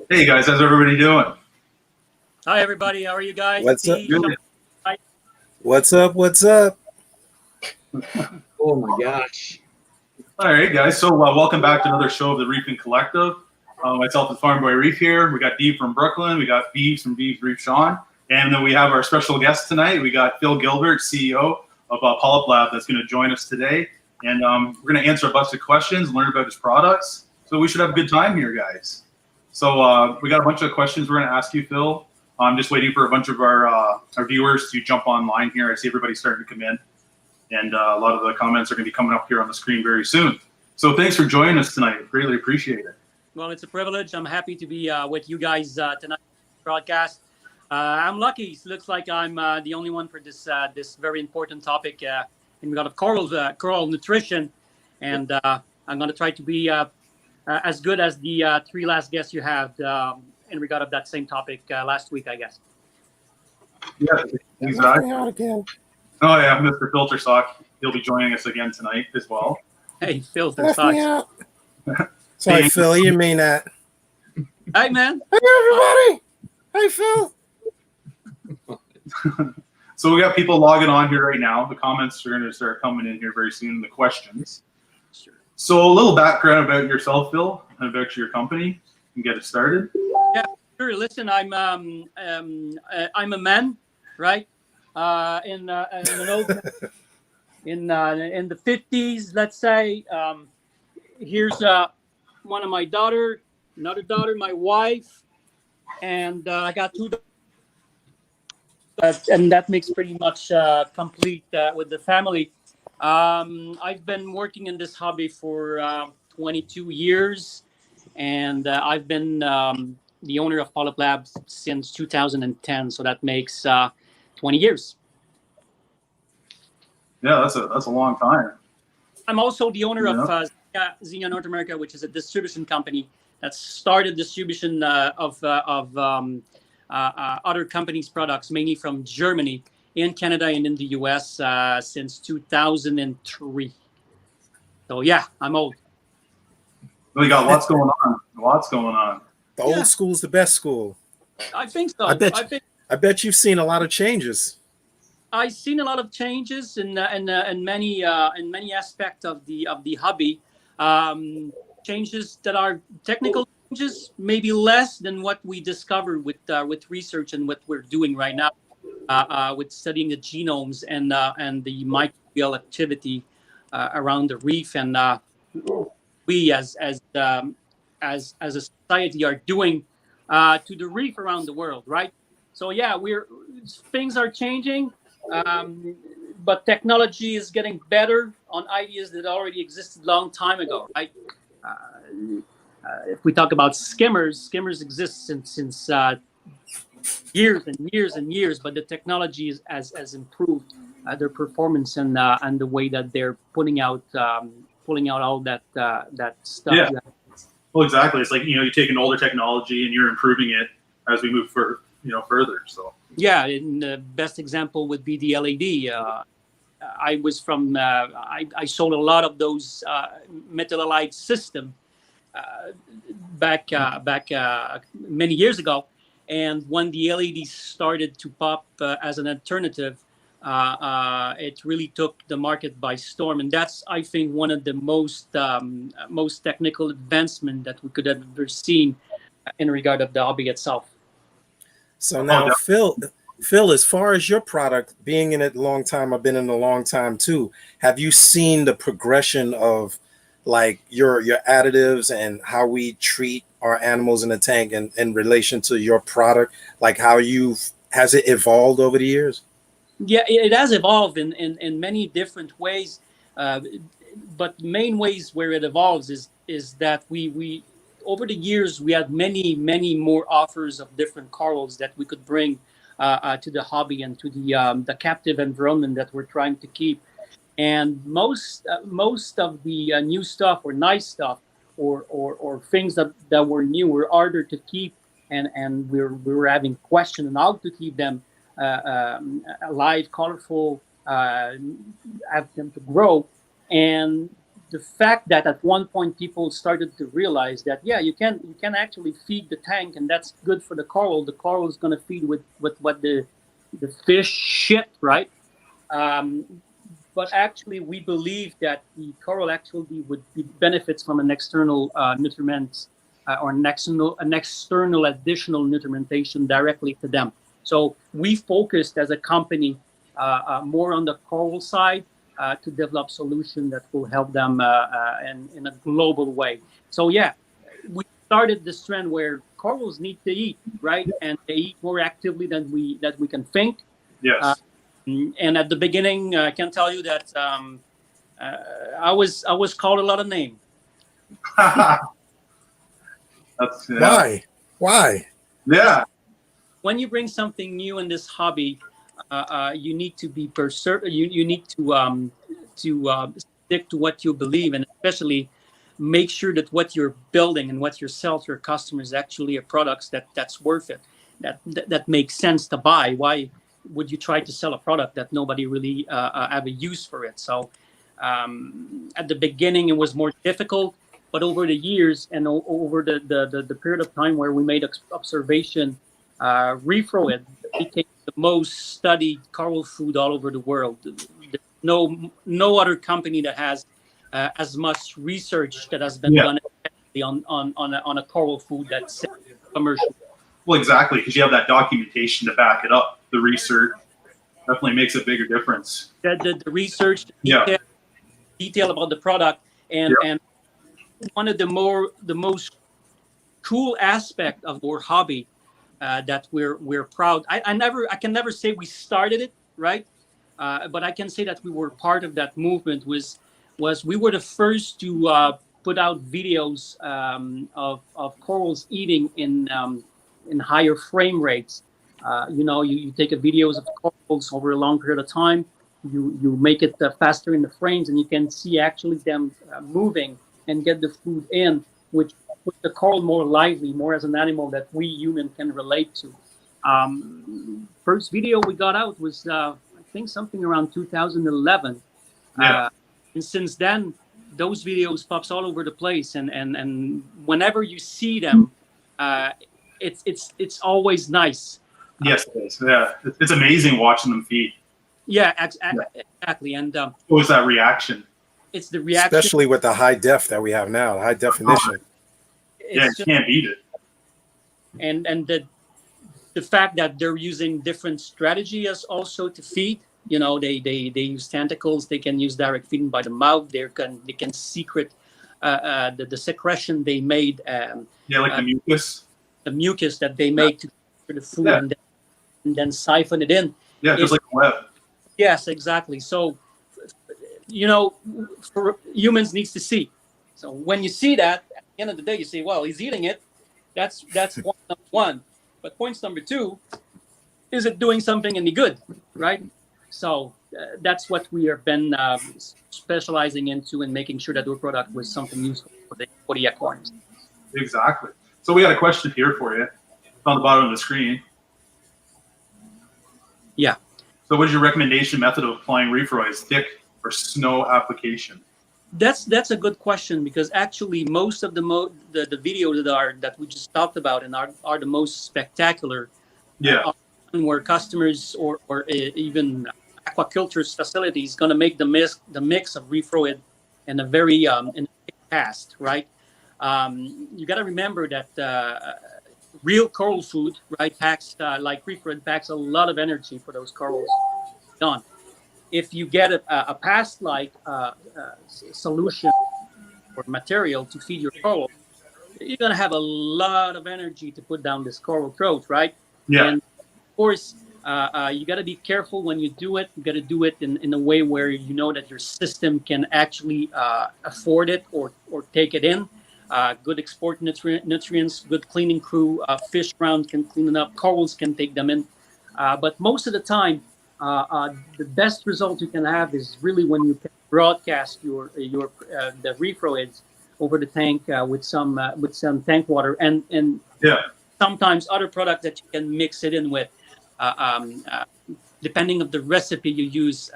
Hey guys, how's everybody doing? Hi everybody, how are you guys? What's up? Good. What's up? What's up? Oh my gosh. All right, guys. So welcome back to another show of the Reefing Collective. Myself and Farm Boy Reef here. We got Dee from Brooklyn. We got Beavs from BeavsReef, Sean. And then we have our special guest tonight. We got Phil Gilbert, CEO of Polyplab, that's going to join us today. And we're going to answer a bunch of questions, learn about his products. So we should have a good time here, guys. So we got a bunch of questions we're going to ask you, Phil. I'm just waiting for a bunch of our viewers to jump online here. I see everybody starting to come in. And a lot of the comments are going to be coming up here on the screen very soon. So thanks for joining us tonight. Greatly appreciate it. Well, it's a privilege. I'm happy to be with you guys tonight broadcast. I'm lucky. It looks like I'm the only one for this this very important topic in regard of coral nutrition. And I'm going to try to be as good as the three last guests you had in regard of that same topic last week, I guess. Yeah, exactly. Oh yeah, Mr. Filter Sock. He'll be joining us again tonight as well. Hey, Filter Sock. Sorry, Phil, you mean that. Hey, man. Hey, everybody. Hey, Phil. So we got people logging on here right now. The comments are going to start coming in here very soon, the questions. Sure. So a little background about yourself, Phil, and about your company, and get it started. Yeah, sure. Listen, I'm a man, right? In the 50s, let's say. Here's one of my daughter, another daughter, my wife, and I got two daughters. And that makes pretty much complete with the family. I've been working in this hobby for 22 years, and I've been the owner of Polyplab since 2010. So that makes 20 years. Yeah, that's a long time. I'm also the owner of Xenia North America, which is a distribution company that started distribution of other companies' products, mainly from Germany, in Canada, and in the US since 2003. So yeah, I'm old. We got lots going on. Lots going on. The old school's the best school. I think so. I bet you've seen a lot of changes. I've seen a lot of changes in many aspects of the hobby. Changes that are technical changes, maybe less than what we discovered with research and what we're doing right now with studying the genomes and the microbial activity around the reef, and we as a society are doing to the reef around the world, right? So yeah, things are changing. But technology is getting better on ideas that already existed a long time ago, right? If we talk about skimmers exist since years and years and years, but the technology has improved their performance and the way that they're pulling out all that stuff. Yeah. Well, exactly. It's like, you take an older technology and you're improving it as we move further. So. Yeah, and the best example would be the LED. I was from. I sold a lot of those metal halide system back many years ago, and when the LED started to pop as an alternative, it really took the market by storm, and that's, I think, one of the most technical advancement that we could have ever seen in regard of the hobby itself. So now, Phil, as far as your product, being in it a long time, I've been in it a long time too. Have you seen the progression of like your additives and how we treat our animals in the tank in relation to your product? Like has it evolved over the years? Yeah, it has evolved in many different ways, but main ways where it evolves is that we over the years we had many more offers of different corals that we could bring to the hobby and to the captive environment that we're trying to keep. And most of the new stuff or nice stuff or things that were new were harder to keep, and we were having questions on how to keep them alive, colorful, have them to grow. And the fact that at one point people started to realize that yeah, you can actually feed the tank, and that's good for the coral. The coral is going to feed with what the fish shit, right? Um, but actually, we believe that the coral actually would be benefits from an external nutriment or an external additional nutrimentation directly to them. So we focused as a company more on the coral side to develop solutions that will help them in a global way. So yeah, we started this trend where corals need to eat, right, and they eat more actively than we can think. Yes. And at the beginning, I can tell you that I was called a lot of names. That's Why? Yeah. When you bring something new in this hobby, you need to be you need to stick to what you believe, and especially make sure that what you're building and what you sell to your customers actually are products that's worth it, that makes sense to buy. Why would you try to sell a product that nobody really have a use for it? So at the beginning it was more difficult, but over the years and over the period of time where we made observation, Reefroid became the most studied coral food all over the world. There's no other company that has as much research that has been done on a coral food that's commercial. Well, exactly, because you have that documentation to back it up. The research definitely makes a bigger difference. The research, the detail about the product, and one of the most cool aspect of our hobby that we're proud. I can never say we started it, right? But I can say that we were part of that movement. Was we were the first to put out videos of corals eating in higher frame rates. You take a videos of corals over a long period of time. You make it faster in the frames, and you can see actually them moving and get the food in, which puts the coral more lively, more as an animal that we human can relate to. First video we got out was I think something around 2011. And since then, those videos pops all over the place, and whenever you see them, it's always nice. Yes, it is. Yeah, it's amazing watching them feed. Yeah, exactly. And what was that reaction? It's the reaction, especially with the high def that we have now, the high definition. You can't beat it. And the fact that they're using different strategies also to feed. They use tentacles. They can use direct feeding by the mouth. They can secret the secretion they made. Like the mucus. The mucus that they make to the food, and then siphon it in. Yeah, just like a web. Yes, exactly. So, for humans needs to see. So when you see that, at the end of the day, you say, well, he's eating it. That's point number one. But point number two, is it doing something any good, right? So that's what we have been specializing into, and making sure that our product was something useful for the aquariums. Exactly. So we got a question here for you. It's on the bottom of the screen. Yeah. So what is your recommendation method of applying Reefroid? Thick or snow application? That's a good question, because actually most of the videos that we just talked about and are the most spectacular. Where customers or even aquaculture facilities going to make the mix of Reefroid in a very in a cast, right? You got to remember that real coral food, right, packs like Reefroid packs a lot of energy for those corals done. If you get a past-like solution or material to feed your coral, you're going to have a lot of energy to put down this coral throat, right? Yeah. And of course, You got to be careful when you do it. You got to do it in a way where you know that your system can actually afford it or take it in. Good export nutrients, good cleaning crew, fish around can clean it up, corals can take them in. But most of the time, the best result you can have is really when you can broadcast the refroids over the tank with some tank water and Yeah. sometimes other products that you can mix it in with, depending on the recipe you use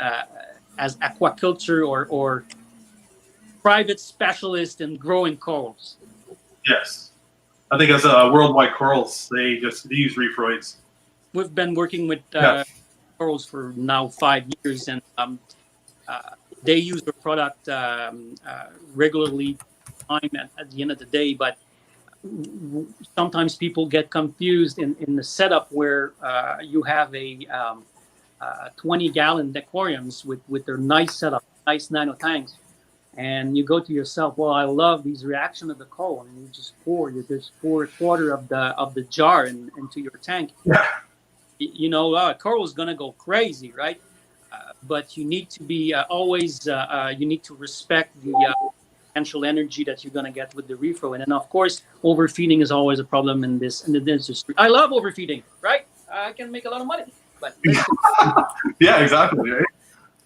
as aquaculture or private specialist in growing corals. Yes. I think as Worldwide Corals, they use Reefroids. We've been working with corals for now 5 years, and they use the product regularly at the end of the day. But sometimes people get confused in the setup where you have a 20-gallon aquariums with their nice setup, nice nano tanks, and you go to yourself, well, I love these reaction of the coral, and you just pour a quarter of the jar into your tank. Yeah. You know, coral is gonna go crazy, right? But you need to be always you need to respect the potential energy that you're gonna get with the reflow, and then of course overfeeding is always a problem in the industry. I love overfeeding, right? I can make a lot of money, but yeah, exactly. Right.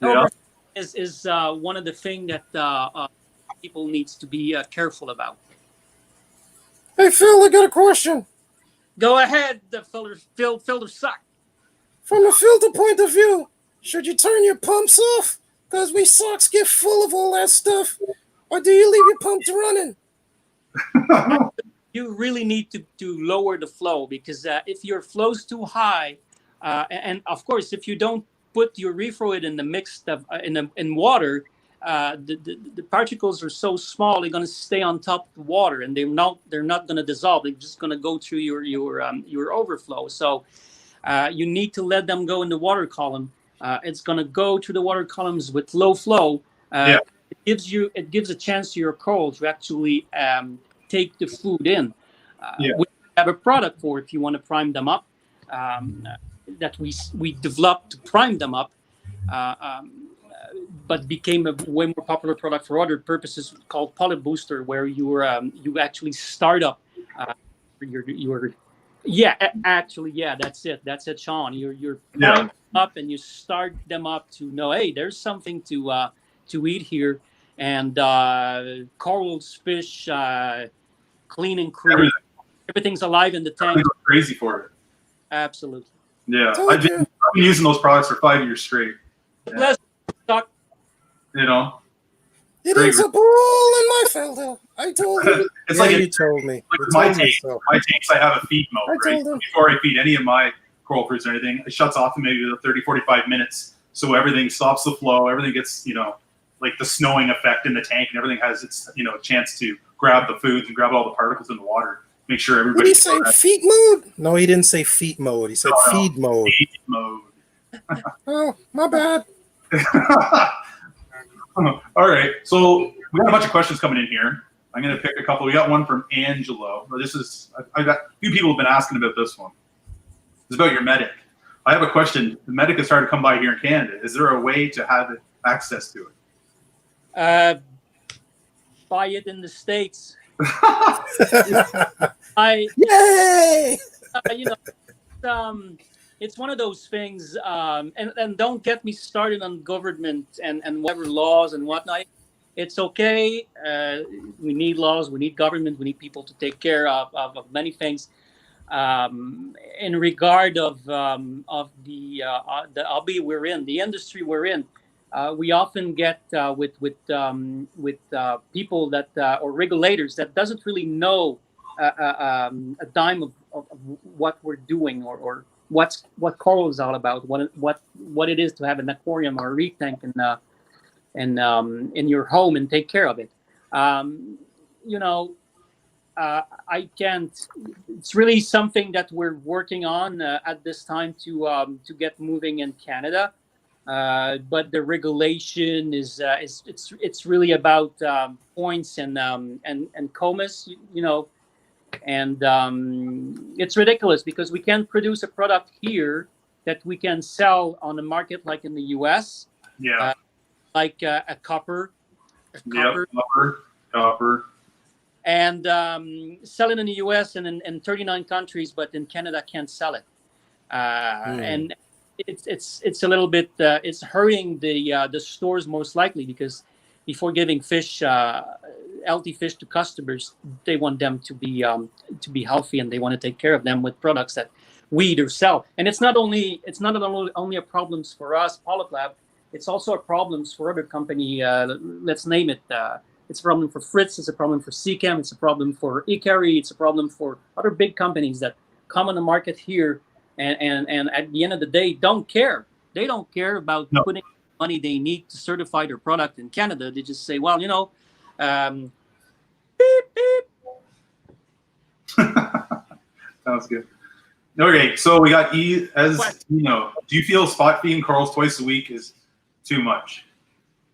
Yeah. Is one of the things that people needs to be careful about. Hey Phil, I got a question. Go ahead, the filter suck. From the filter point of view, should you turn your pumps off because we socks get full of all that stuff, or do you leave your pumps running? You really need to lower the flow, because if your flow's too high, and of course if you don't put your reflow in the mix of in water, the particles are so small they're going to stay on top of the water, and they're not going to dissolve. They're just going to go through your overflow. So you need to let them go in the water column. It's going to go through the water columns with low flow. It gives a chance to your coral to actually take the food in. We have a product for if you want to prime them up, that we developed to prime them up, but became a way more popular product for other purposes, called Poly Booster, where you actually start up your that's it, Sean. You're priming up and you start them up to know, hey, there's something to eat here, and corals, fish, cleaning crew, everything's alive in the tank. Crazy for it. Absolutely. Yeah, I've been using those products for 5 years straight. Yeah. Let's talk. You know, it is a ball in my filter. I told you. It's like you told me. Like my tanks, I have a feed mode, right? Before I feed any of my coral fruits or anything, it shuts off in maybe 30, 45 minutes. So everything stops the flow. Everything gets, like the snowing effect in the tank, and everything has its, chance to grab the foods and grab all the particles in the water. Make sure everybody. Did he say feed mode? No, he didn't say feed mode. He said feed mode. Feed mode. Oh, my bad. All right. So we got a bunch of questions coming in here. I'm going to pick a couple. We got one from Angelo. This is, I've got a few people have been asking about this one. It's about your medic. I have a question. The medic has started to come by here in Canada. Is there a way to have access to it? Buy it in the States. Yay! It's one of those things, and don't get me started on government and whatever laws and whatnot. It's okay. We need laws. We need government. We need people to take care of many things. In regard of the hobby we're in, the industry we're in, we often get with people that or regulators that doesn't really know a dime of what we're doing or what coral is all about, what it is to have an aquarium or a reef tank in your home and take care of it. I can't. It's really something that we're working on at this time to get moving in Canada. But the regulation is it's really about points and COMAS, and it's ridiculous because we can produce a product here that we can sell on the market, like in the U.S. Yeah. Like a copper. Yep. Copper. And sell it in the U.S. and in 39 countries, but in Canada can't sell it. And it's a little bit it's hurting the stores most likely, because before giving fish healthy fish to customers, they want them to be healthy, and they want to take care of them with products that we either sell. And it's not only a problem for us, Polyplab. It's also a problem for other company. Let's name it. It's a problem for Fritz. It's a problem for Seachem. It's a problem for Ikari. It's a problem for other big companies that come on the market here, and at the end of the day, don't care. They don't care about putting money they need to certify their product in Canada. They just say, well, beep, beep. Sounds good. Okay, so we got as you know, do you feel spot feeding corals twice a week is too much?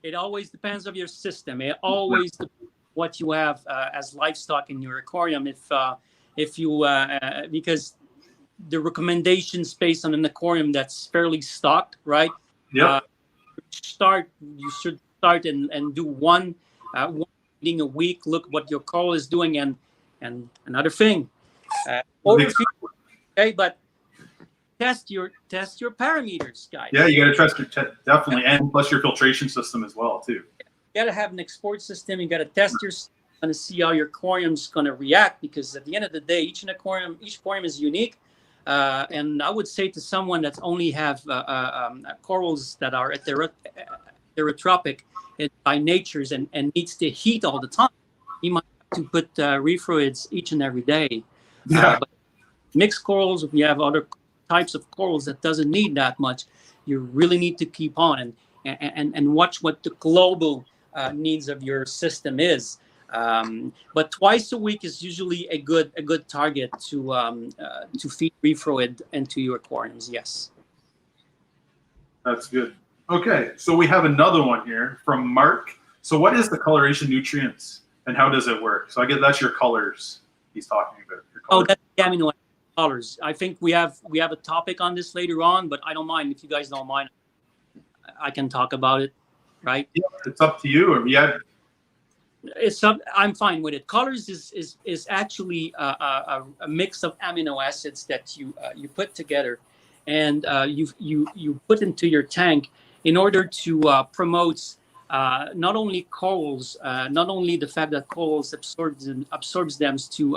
It always depends on your system. It always depends what you have as livestock in your aquarium. If you because the recommendations based on an aquarium that's fairly stocked, right? Yeah. You should start and do one feeding a week. Look what your coral is doing, and another thing, overfeed. Okay, but test your parameters, guys. Yeah, you got to trust your definitely, and plus your filtration system as well too. You got to have an export system. You got to test your system to see how your aquarium's going to react, because at the end of the day, each aquarium is unique. And I would say to someone that only have corals that are heterotropic by natures and needs to heat all the time, you might have to put reef fluids each and every day. But mixed corals, if you have other types of corals that doesn't need that much, you really need to keep on and watch what the global needs of your system is. But twice a week is usually a good target to feed reef fluid into your aquariums. Yes. That's good. Okay, so we have another one here from Mark. So what is the coloration nutrients and how does it work? So I guess that's your colors he's talking about. Oh, that's the amino acid colors. I think we have a topic on this later on, but I don't mind if you guys don't mind. I can talk about it, right? Yeah, it's up to you. Or I'm fine with it. Colors is actually a mix of amino acids that you put together, and you put into your tank in order to promote not only corals, not only the fact that corals absorbs them to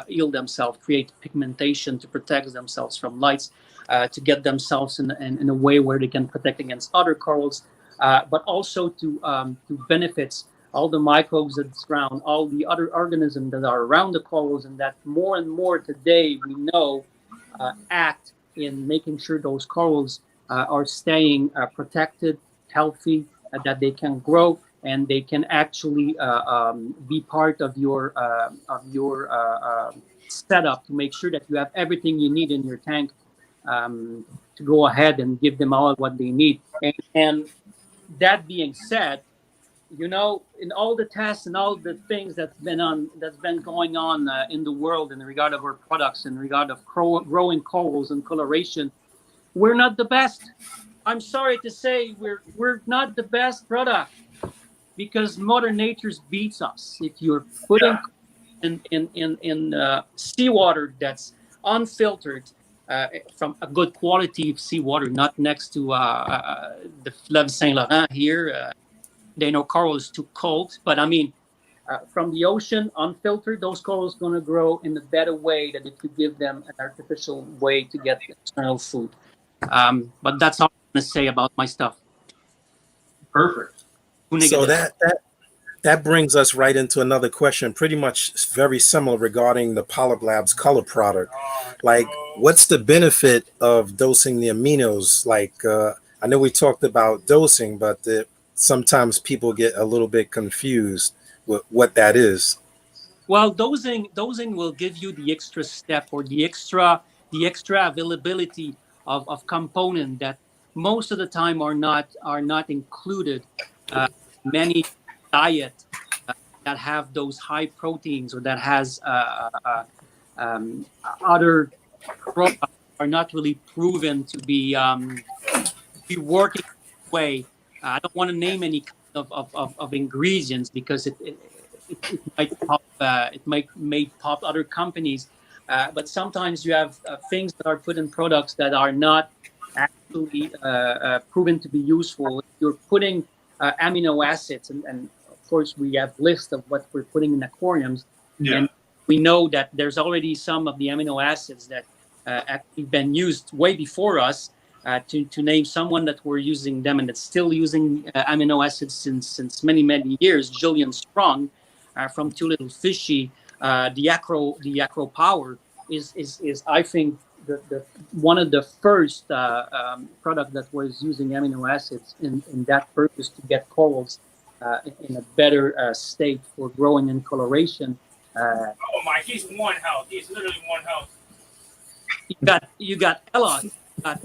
heal themselves, create pigmentation to protect themselves from lights, to get themselves in a way where they can protect against other corals, but also to benefits all the microbes that surround, all the other organisms that are around the corals, and that more and more today we know act in making sure those corals are staying protected, healthy, that they can grow, and they can actually be part of your setup to make sure that you have everything you need in your tank to go ahead and give them all what they need. And that being said, in all the tests and all the things that's been going on in the world in regard of our products, in regard of growing corals and coloration, we're not the best. I'm sorry to say we're not the best product, because Mother Nature beats us. If you're putting in seawater that's unfiltered, from a good quality of seawater, not next to the Fleuve Saint Laurent here. They know coral is too cold, but I mean, from the ocean, unfiltered, those corals going to grow in a better way than if you give them an artificial way to get external food. But that's all I'm going to say about my stuff. Perfect. So that brings us right into another question, pretty much very similar regarding the Polyplab's color product. Like, what's the benefit of dosing the aminos? Like, I know we talked about dosing, but sometimes people get a little bit confused with what that is. Well, dosing will give you the extra step, or the extra availability of component that most of the time are not included. Many diet that have those high proteins, or that has other products are not really proven to be working way. I don't want to name any kind of ingredients because it might pop other companies. But sometimes you have things that are put in products that are not actually proven to be useful. You're putting amino acids, and of course we have lists of what we're putting in aquariums, and we know that there's already some of the amino acids that actually been used way before us. To name someone that we're using them and that's still using amino acids since many years, Jillian Strong from Two Little Fishy, the Acro Power is I think the one of the first product that was using amino acids in that purpose to get corals in a better state for growing and coloration. Oh my, he's one house. He's literally one house. You got Ella. Got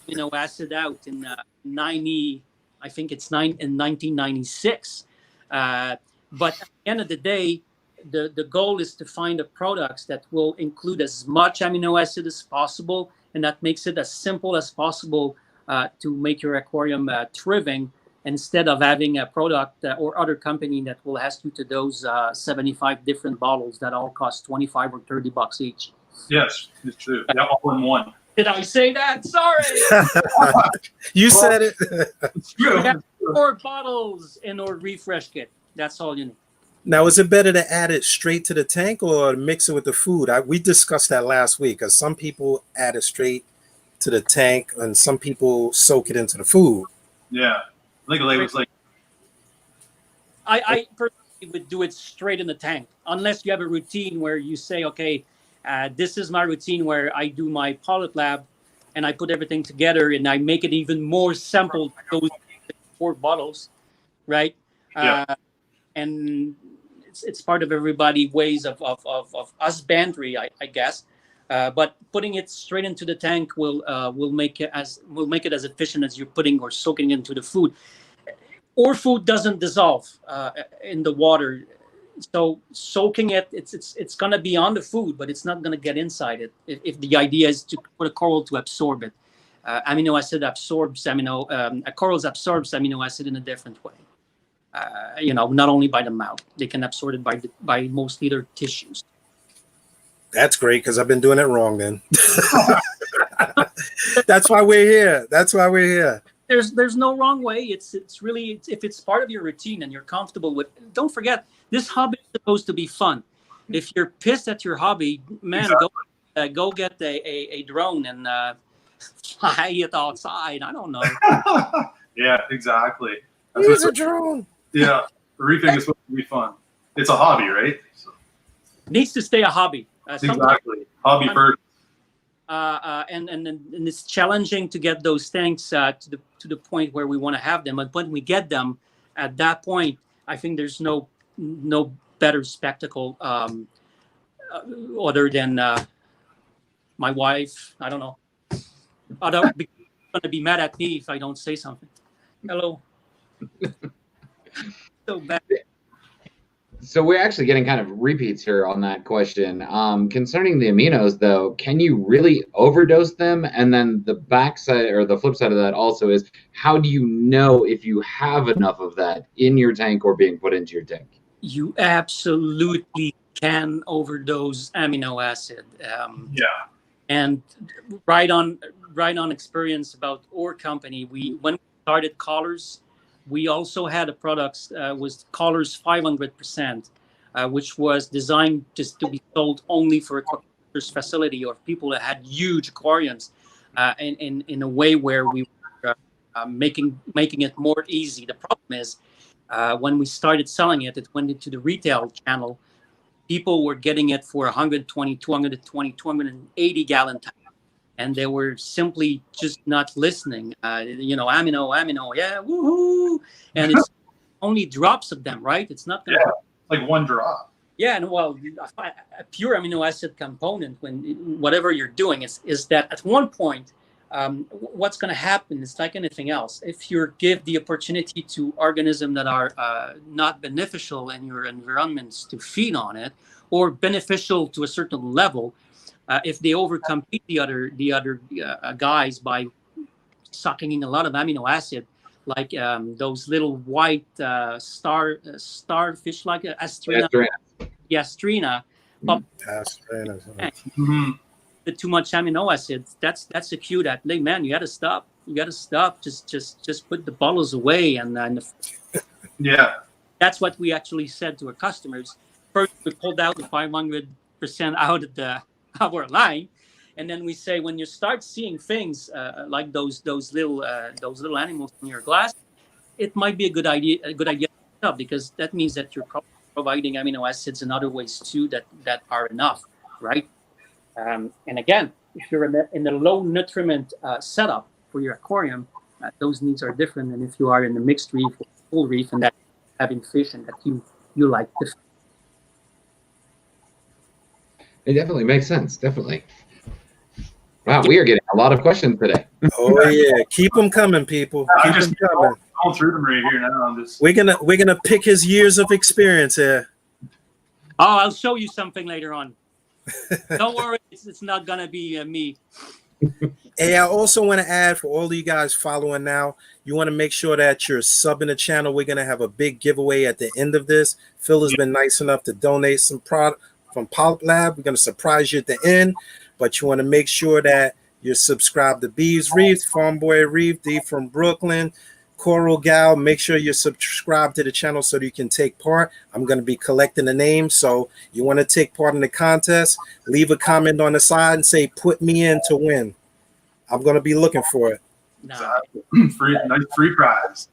amino acid out in 90, I think it's in 1996. But at the end of the day, the goal is to find the products that will include as much amino acid as possible, and that makes it as simple as possible to make your aquarium thriving, instead of having a product or other company that will ask you to dose 75 different bottles that all cost 25 or 30 bucks each. Yes, it's true. Yeah, all in one. Did I say that? Sorry. You said it. It's true. We have 4 bottles in our refresh kit. That's all you need. Now, is it better to add it straight to the tank or mix it with the food? We discussed that last week, because some people add it straight to the tank and some people soak it into the food. Yeah. I think it was like... I personally would do it straight in the tank, unless you have a routine where you say, okay, this is my routine where I do my Polyplab and I put everything together and I make it even more simple, those 4 bottles, right? Yeah. And it's part of everybody's ways of husbandry, I guess. But putting it straight into the tank will make it as efficient as you're putting or soaking into the food. Or food doesn't dissolve in the water. So soaking it's going to be on the food, but it's not going to get inside it. If the idea is to put a coral to absorb it, amino acid absorbs corals absorbs amino acid in a different way. Not only by the mouth, they can absorb it by mostly their tissues. That's great, because I've been doing it wrong then. That's why we're here. There's no wrong way. It's really, if it's part of your routine and you're comfortable with. Don't forget, this hobby is supposed to be fun. If you're pissed at your hobby, man, exactly. Go get a drone and fly it outside. I don't know. Yeah, exactly. Use a drone. Yeah, reefing is supposed to be fun. It's a hobby, right? So. It needs to stay a hobby. Exactly. Hobby first. And it's challenging to get those tanks to the point where we want to have them. But when we get them, at that point, I think there's no better spectacle other than my wife. I don't know. They're going to be mad at me if I don't say something. Hello. So bad. So we're actually getting kind of repeats here on that question. Concerning the aminos, though, can you really overdose them? And then the backside or the flip side of that also is, how do you know if you have enough of that in your tank or being put into your tank? You absolutely can overdose amino acid. Yeah. And right on experience about our company, when we started Collars, we also had a product was Collars 500%, which was designed just to be sold only for aquaculture facility or people that had huge aquariums, in a way where we were making it more easy. The problem is when we started selling it, it went into the retail channel. People were getting it for 120, 220, 280 gallon tank. And they were simply just not listening. Amino, yeah, woohoo! And it's only drops of them, right? It's not gonna like one drop. Yeah, and well, a pure amino acid component, when whatever you're doing, is that at one point, what's going to happen is like anything else. If you give the opportunity to organisms that are not beneficial in your environments to feed on it, or beneficial to a certain level, if they overcompete the other guys by sucking in a lot of amino acid, like those little white starfish like astrina, astrina, the too much amino acids. That's a cue that, like, man, you got to stop. You got to stop. Just put the bottles away, and yeah. That's what we actually said to our customers. First, we pulled out the 500% out of our line, and then we say, when you start seeing things like those little animals in your glass, it might be a good idea to stop, because that means that you're providing amino acids in other ways too that are enough, right? And again, if you're in a low nutriment setup for your aquarium, those needs are different than if you are in a mixed reef or full reef, and that having fish and that you like to feed. It definitely makes sense. Definitely. Wow, we are getting a lot of questions today. Oh yeah, keep them coming, people. Keep them coming. All through them right here now. We're gonna pick his years of experience here. Oh, I'll show you something later on. Don't worry, it's not gonna be me. Hey, I also want to add, for all of you guys following now, you want to make sure that you're subbing the channel. We're gonna have a big giveaway at the end of this. Phil has been nice enough to donate some product from Polyplab. We're gonna surprise you at the end, but you want to make sure that you're subscribed to BeavsReef, Farm Boy Reef, D from Brooklyn, CoralGal. Make sure you're subscribed to the channel so that you can take part. I'm going to be collecting the names, so you want to take part in the contest, leave a comment on the side and say, put me in to win. I'm going to be looking for it. Exactly. Nice free prize.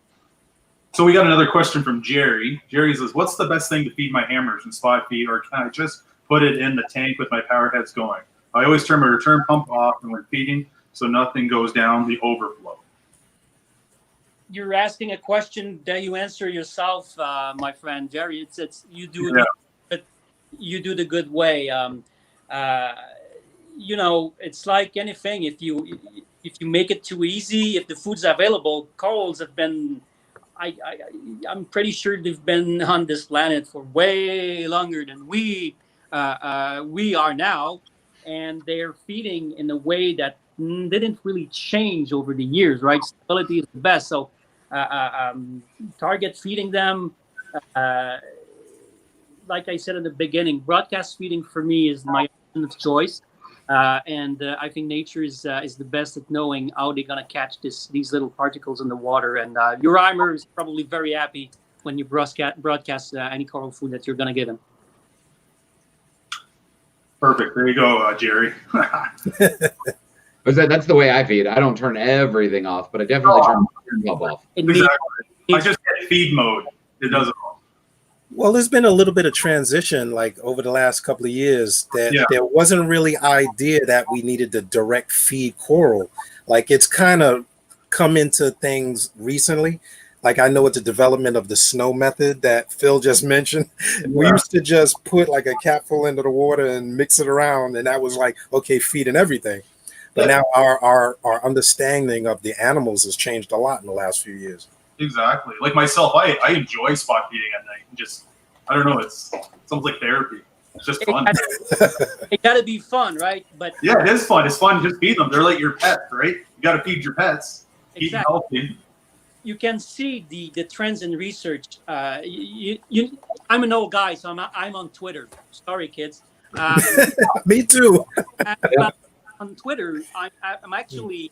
So we got another question from Jerry. Jerry says, what's the best thing to feed my hammers in spot feed, or can I just put it in the tank with my power heads going? I always turn my return pump off when feeding so nothing goes down the overflow. You're asking a question that you answer yourself, my friend Jerry. It's you do the good way. You know, it's like anything. If you make it too easy, if the food's available, corals have been. I'm pretty sure they've been on this planet for way longer than we are now, and they're feeding in a way that didn't really change over the years, right? Stability is the best. So target feeding them, like I said in the beginning, broadcast feeding for me is my option of choice, and I think nature is the best at knowing how they're gonna catch these little particles in the water. And your rhymer is probably very happy when you broadcast any coral food that you're gonna give him. Perfect. There you go, Jerry. That's the way I feed. I don't turn everything off, but I definitely turn the pump off. Exactly. I just get feed mode. It does it all. Well, there's been a little bit of transition, like over the last couple of years, that there wasn't really idea that we needed to direct feed coral. Like, it's kind of come into things recently. Like, I know with the development of the snow method that Phil just mentioned, we used to just put like a capful into the water and mix it around, and that was like, okay, feeding everything. But now our understanding of the animals has changed a lot in the last few years. Exactly. Like myself, I enjoy spot feeding at night. Just, I don't know, it's sounds like therapy. It's just fun. It gotta be fun, right? But yeah, it is fun. It's fun to just feed them. They're like your pets, right? You got to feed your pets. Keep them healthy. You can see the trends in research. I'm an old guy, so I'm on Twitter. Sorry, kids. Me too. On Twitter, I'm actually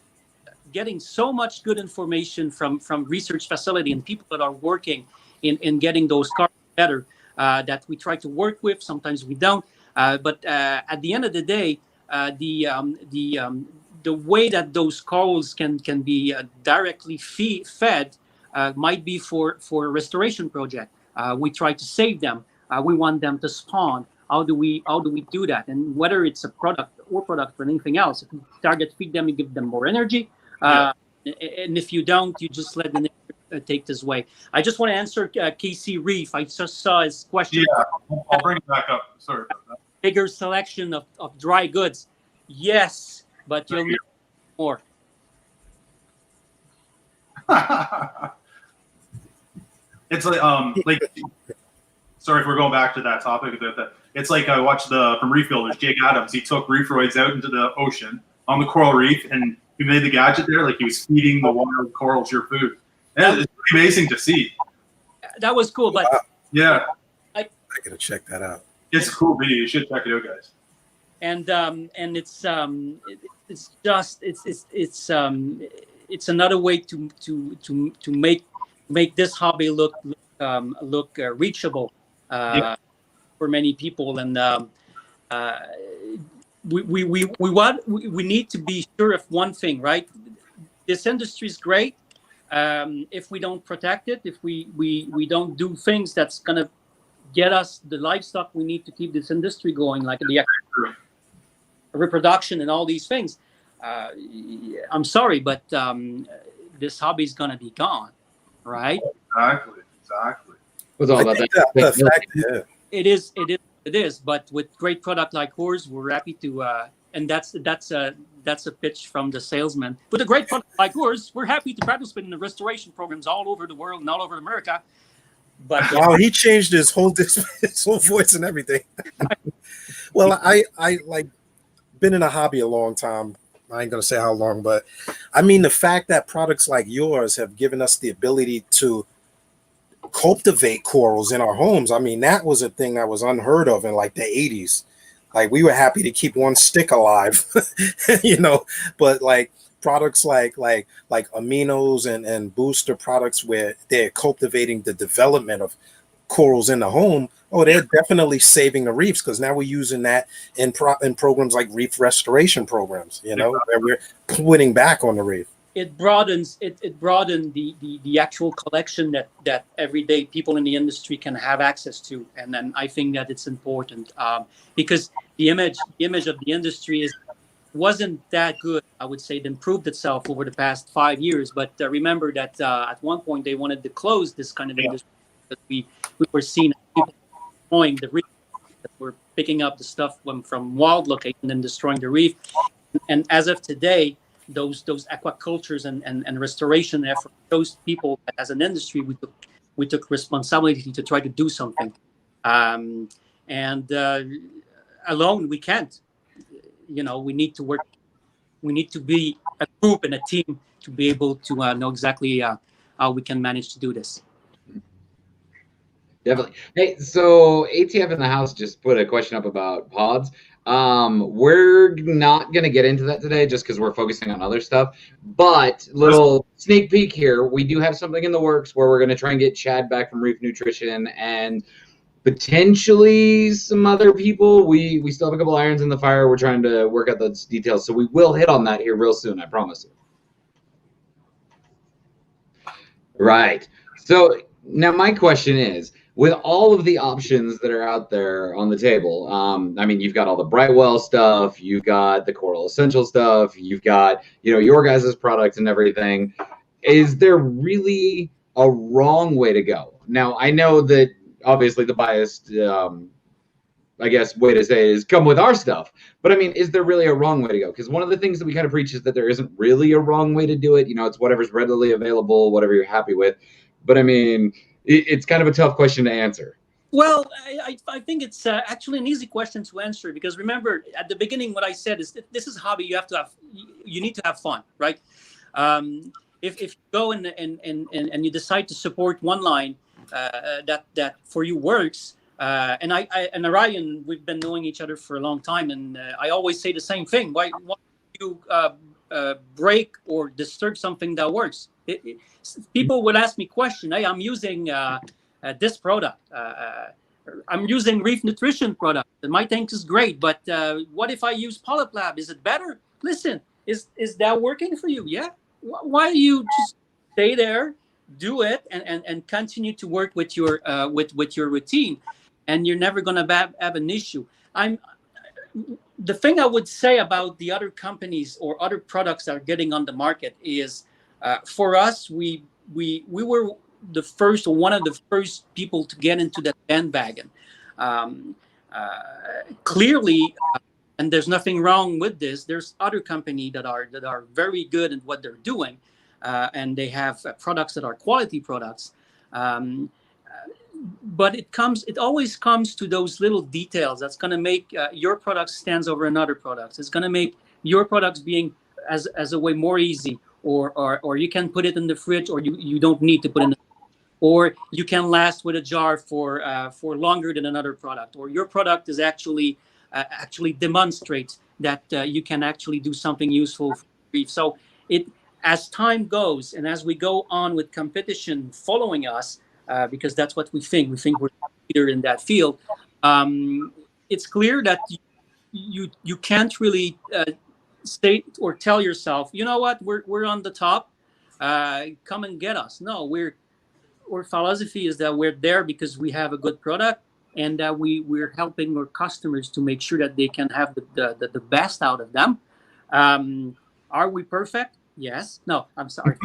getting so much good information from research facility and people that are working in getting those cars better that we try to work with. Sometimes we don't. But at the end of the day, the way that those corals can be directly fed might be for a restoration project. We try to save them. We want them to spawn. How do we do that? And whether it's a product or anything else, if you target feed them, you give them more energy. And if you don't, you just let the nature take this way. I just want to answer KC Reef. I just saw his question. Yeah, I'll bring it back up. Sorry about that. Bigger selection of dry goods. Yes, but you'll need more. It's like sorry if we're going back to that topic. It's like I watched from Reef Builders, Jake Adams. He took reef roids out into the ocean on the coral reef, and he made the gadget there like he was feeding the wild corals your food. And it's pretty amazing to see. That was cool, but yeah, I gotta check that out. it's a cool video. You should check it out, guys. And it's another way to make this hobby look reachable for many people. And we need to be sure of one thing, right? This industry is great. If we don't protect it, if we don't do things that's gonna get us the livestock we need to keep this industry going, like the reproduction and all these things, I'm sorry, but this hobby is gonna be gone, right? Exactly. What's all about that? It is. But with great product like yours, we're happy to. And that's a pitch from the salesman. With a great product like yours, we're happy to participate in the restoration programs all over the world and all over America. But wow, he changed his whole voice and everything. Well, I like been in a hobby a long time. I ain't gonna say how long, but I mean the fact that products like yours have given us the ability to cultivate corals in our homes. I mean, that was a thing that was unheard of in like the 80s. Like we were happy to keep one stick alive, you know, but like products like aminos and booster products where they're cultivating the development of corals in the home. Oh, they're definitely saving the reefs, because now we're using that in programs like reef restoration programs, you know, where we're putting back on the reef. It broadens the actual collection that everyday people in the industry can have access to, and then I think that it's important because the image of the industry wasn't that good. I would say it improved itself over the past 5 years, but remember that at one point they wanted to close this kind of industry because we were seeing people destroying the reef, that were picking up the stuff from wild location and destroying the reef, and as of today, those aquacultures and restoration efforts, those people as an industry, we took responsibility to try to do something, and alone we can't. You know, we need to work. We need to be a group and a team to be able to know exactly how we can manage to do this. Definitely. Hey, so ATF in the house just put a question up about pods. We're not going to get into that today just because we're focusing on other stuff, but little sneak peek here. We do have something in the works where we're going to try and get Chad back from Reef Nutrition and potentially some other people. We still have a couple irons in the fire. We're trying to work out those details. So we will hit on that here real soon. I promise you. Right. So now my question is, with all of the options that are out there on the table, I mean, you've got all the Brightwell stuff, you've got the Coral Essential stuff, you've got, you know, your guys' products and everything. Is there really a wrong way to go? Now, I know that obviously the biased, I guess, way to say it is come with our stuff. But I mean, is there really a wrong way to go? Because one of the things that we kind of preach is that there isn't really a wrong way to do it. You know, it's whatever's readily available, whatever you're happy with. But I mean, it's kind of a tough question to answer. Well, I think it's actually an easy question to answer, because remember at the beginning what I said is that this is a hobby. You need to have fun, right? If you go and you decide to support one line that for you works, and I and Ryan, we've been knowing each other for a long time, and I always say the same thing. Why you break or disturb something that works? People would ask me question. Hey, I'm using this product. I'm using Reef Nutrition product, and my tank is great. But what if I use Polyplab? Is it better? Listen, is that working for you? Yeah. Why do you just stay there, do it, and continue to work with your routine, and you're never gonna have an issue. The thing I would say about the other companies or other products that are getting on the market is, for us, we were the first, or one of the first people to get into that bandwagon. Clearly, and there's nothing wrong with this. There's other companies that are very good at what they're doing, and they have products that are quality products. but it always comes to those little details that's going to make your product stands over another product. It's going to make your products being as a way more easy, or you can put it in the fridge, or you don't need to put it in the or you can last with a jar for longer than another product, or your product is actually demonstrates that you can actually do something useful for reef. So as time goes and as we go on with competition following us, because that's what we think we're leader in that field. It's clear that you can't really state or tell yourself, you know what, we're on the top, come and get us. No, our philosophy is that we're there because we have a good product, and that we're helping our customers to make sure that they can have the best out of them. Are we perfect? Yes. No, I'm sorry.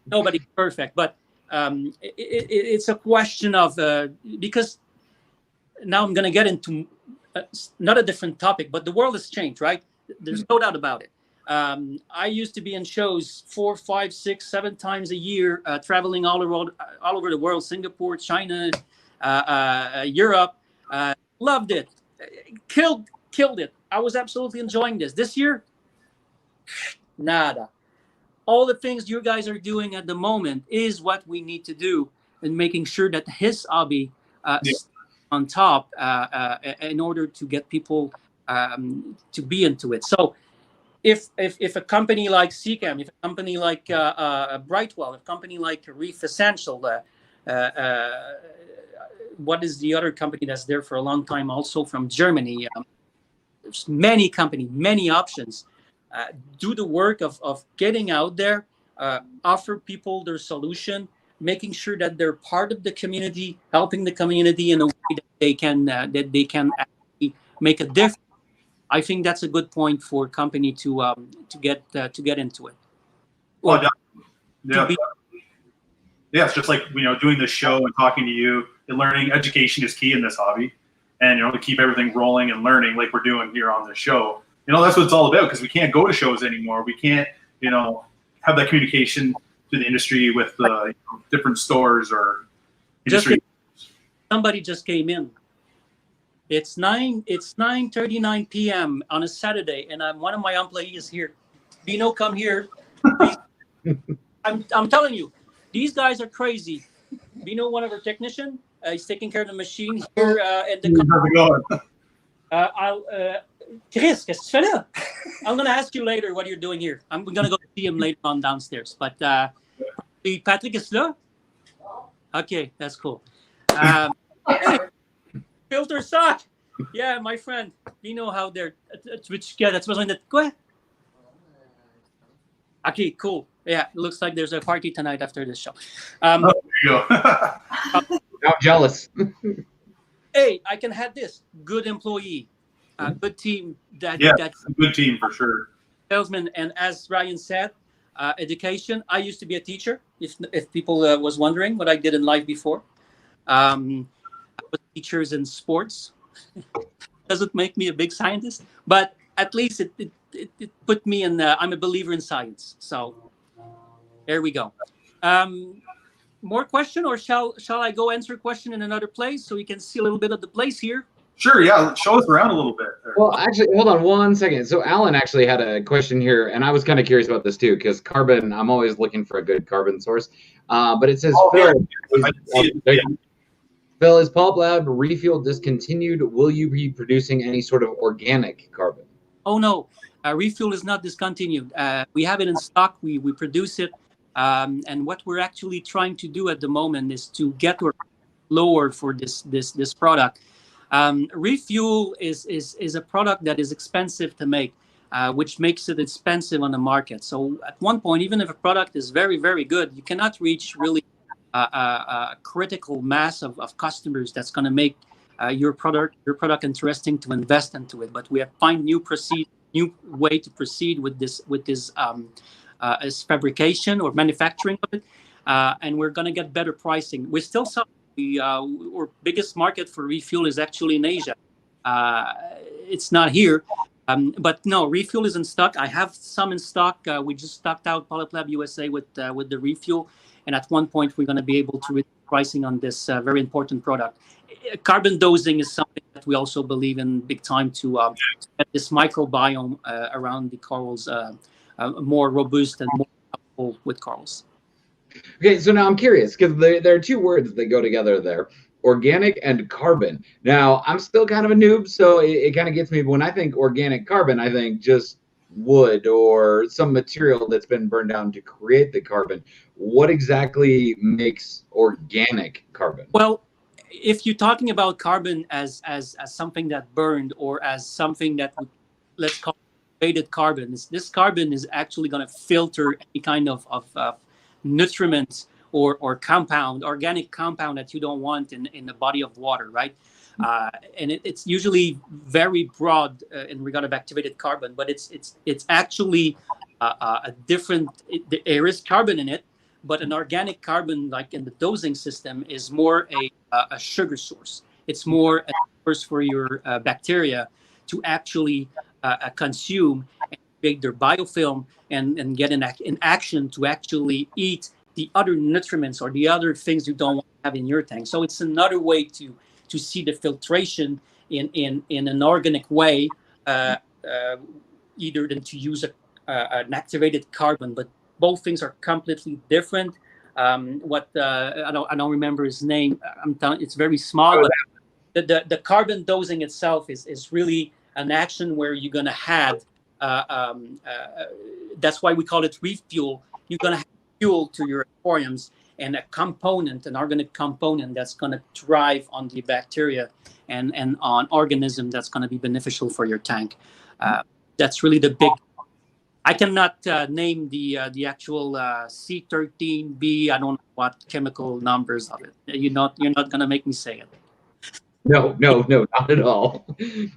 Nobody's perfect, but it's a question of because now I'm going to get into not a different topic, but the world has changed, right? There's no doubt about it. I used to be in shows 4, 5, 6, 7 times a year, traveling all over the world, Singapore, China, Europe. Loved it. Killed it. I was absolutely enjoying this. This year, nada. All the things you guys are doing at the moment is what we need to do in making sure that his hobby is on top in order to get people to be into it. So if a company like Seacam, if a company like Brightwell, if a company like Reef Essential, what is the other company that's there for a long time, also from Germany? There's many companies, many options. Do the work of getting out there, offer people their solution, making sure that they're part of the community, helping the community in a way that they can actually make a difference. I think that's a good point for a company to get into it. Well, yeah, it's just like doing this show and talking to you and learning. Education is key in this hobby, and to keep everything rolling and learning like we're doing here on the show. That's what it's all about, because we can't go to shows anymore. We can't have that communication to the industry with different stores or industry. Somebody just came in. It's 9:39 p.m. on a Saturday, and one of my employees here. Bino, come here. I'm telling you, these guys are crazy. Bino, one of our technicians, he's taking care of the machine here at the. Chris, qu'est-ce que tu fais là? I'm going to ask you later what you're doing here. I'm going to go see him later on downstairs. But Patrick is là? Okay, that's cool. Hey, filter sock. Yeah, my friend. You know how they're... That's besoin de quoi? Okay, cool. Yeah, it looks like there's a party tonight after this show. There you go. I'm jealous. Hey, I can have this. Good employee. Good team. That's a good team for sure. Salesman, and as Ryan said, education. I used to be a teacher. If people was wondering what I did in life before, I was teachers in sports. Doesn't make me a big scientist, but at least it put me in. I'm a believer in science. So there we go. More question, or shall I go answer a question in another place so you can see a little bit of the place here? Sure, yeah. Show us around a little bit. Well, actually, hold on 1 second. So Alan actually had a question here, and I was kind of curious about this too, because carbon, I'm always looking for a good carbon source. But it says, Phil, is Polyplab refuel discontinued? Will you be producing any sort of organic carbon? Oh, no. Refuel is not discontinued. We have it in stock. We produce it. And what we're actually trying to do at the moment is to get lower for this product. Refuel is a product that is expensive to make, which makes it expensive on the market. So at one point, even if a product is very, very good, you cannot reach really a critical mass of customers that's going to make your product interesting to invest into it. But we have find new way to proceed with this as fabrication or manufacturing of it, and we're going to get better pricing. We still sell. Our biggest market for refuel is actually in Asia. It's not here, but no, refuel is in stock. I have some in stock. We just stocked out Polyplab USA with the refuel, and at one point we're going to be able to pricing on this very important product. Carbon dosing is something that we also believe in big time to get this microbiome around the corals more robust and more helpful with corals. Okay, so now I'm curious because there are two words that go together there: organic and carbon. Now, I'm still kind of a noob, so it kind of gets me. But when I think organic carbon, I think just wood or some material that's been burned down to create the carbon. What exactly makes organic carbon? Well, if you're talking about carbon as something that burned or as something that let's call faded carbon, this carbon is actually going to filter any kind of nutrients or compound, organic compound that you don't want in the body of water, right? And it's usually very broad in regard of activated carbon, but it's actually a different. There is carbon in it, but an organic carbon, like in the dosing system, is more a sugar source. It's more a source for your bacteria to actually consume and create their biofilm and get in action to actually eat the other nutriments or the other things you don't want to have in your tank. So it's another way to see the filtration in an organic way, either than to use an activated carbon. But both things are completely different. I don't remember his name. I'm telling it's very small, but the carbon dosing itself is really an action where you're gonna have. That's why we call it reef fuel. You're gonna have fuel to your aquariums and an organic component that's going to thrive on the bacteria and on organism that's going to be beneficial for your tank. That's really the big. I cannot name the actual C13B. I don't know what chemical numbers of it. You're not going to make me say it. No, not at all.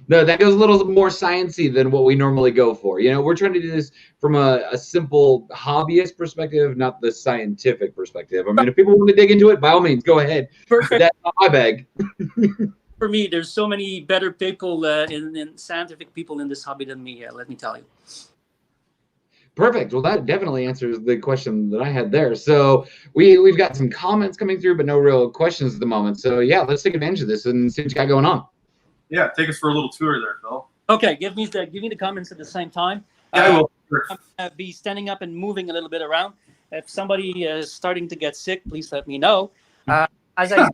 No, that goes a little more sciencey than what we normally go for. You know, we're trying to do this from a simple hobbyist perspective, not the scientific perspective. I mean, if people want to dig into it, by all means, go ahead. Perfect. That's not my bag. For me, there's so many better people in scientific people in this hobby than me. Let me tell you. Perfect. Well, that definitely answers the question that I had there. So we've got some comments coming through, but no real questions at the moment. So yeah, let's take advantage of this and see what you got going on. Yeah, take us for a little tour there, Phil. Okay, give me the comments at the same time. Yeah, I will. I'm gonna be standing up and moving a little bit around. If somebody is starting to get sick, please let me know. As I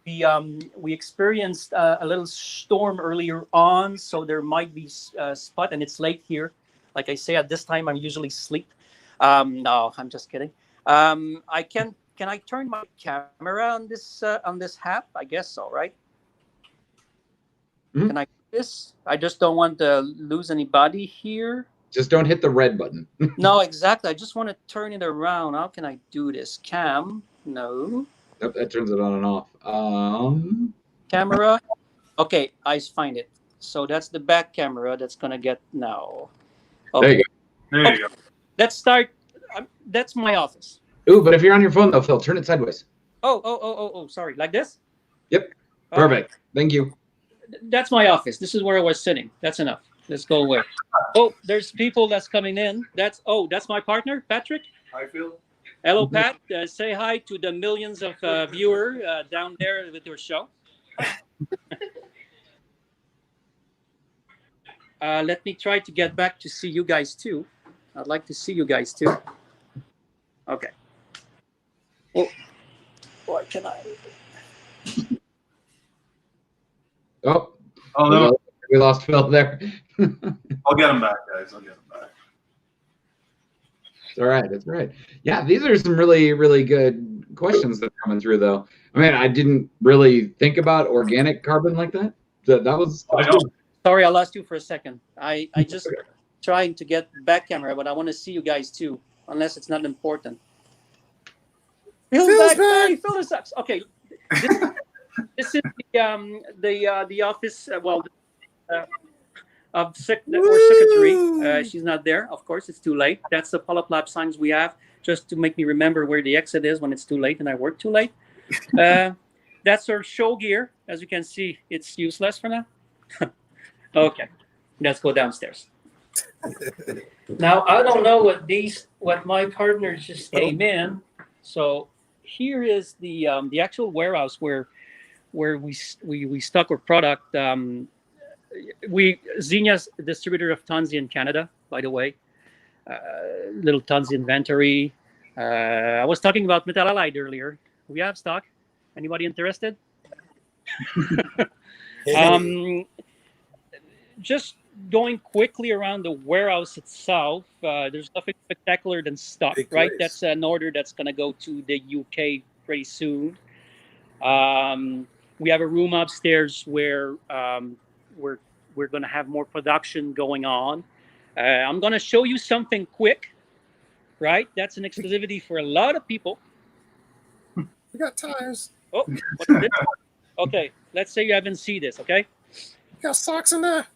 we experienced a little storm earlier on, so there might be a spot, and it's late here. Like I say, at this time, I'm usually asleep. No, I'm just kidding. Can I turn my camera on this app? I guess so, right? Mm-hmm. Can I do this? I just don't want to lose anybody here. Just don't hit the red button. No, exactly. I just want to turn it around. How can I do this? Cam? No. Nope, that turns it on and off. Camera. Okay, I find it. So that's the back camera that's gonna get now. Okay. There you go. Let's start. That's my office. Ooh, but if you're on your phone though, Phil, turn it sideways. Oh, sorry. Like this? Yep. Perfect. Thank you. That's my office. This is where I was sitting. That's enough. Let's go away. Oh, there's people that's coming in. That's my partner, Patrick. Hi, Phil. Hello, Pat. Say hi to the millions of viewers down there with your show. Let me try to get back to see you guys too. I'd like to see you guys too. Okay. Oh, what can I? Oh no. We lost Phil there. I'll get him back, guys. I'll get him back. It's all right. It's all right. Yeah, these are some really, really good questions that are coming through, though. I mean, I didn't really think about organic carbon like that. That was good. Sorry, I lost you for a second. I just trying to get back camera, but I want to see you guys too, unless it's not important. Phil's back. Hey, Phil sucks. Okay, this is the office. Of secretary. She's not there. Of course, it's too late. That's the Polyplab signs we have, just to make me remember where the exit is when it's too late and I work too late. That's our show gear. As you can see, it's useless for now. Okay, let's go downstairs. Now I don't know what my partners just came in, so here is the actual warehouse where we stock our product. Xenia's a distributor of Tunzi in Canada, by the way. Little Tunzi inventory. I was talking about metal halide earlier. We have stock. Anybody interested? Just going quickly around the warehouse itself, there's nothing spectacular than stock, right? That's an order that's going to go to the UK pretty soon. We have a room upstairs where we're going to have more production going on. I'm going to show you something quick, right? That's an exclusivity for a lot of people. We got tires. Oh, what's this? Okay, let's say you haven't seen this, okay? You got socks in there?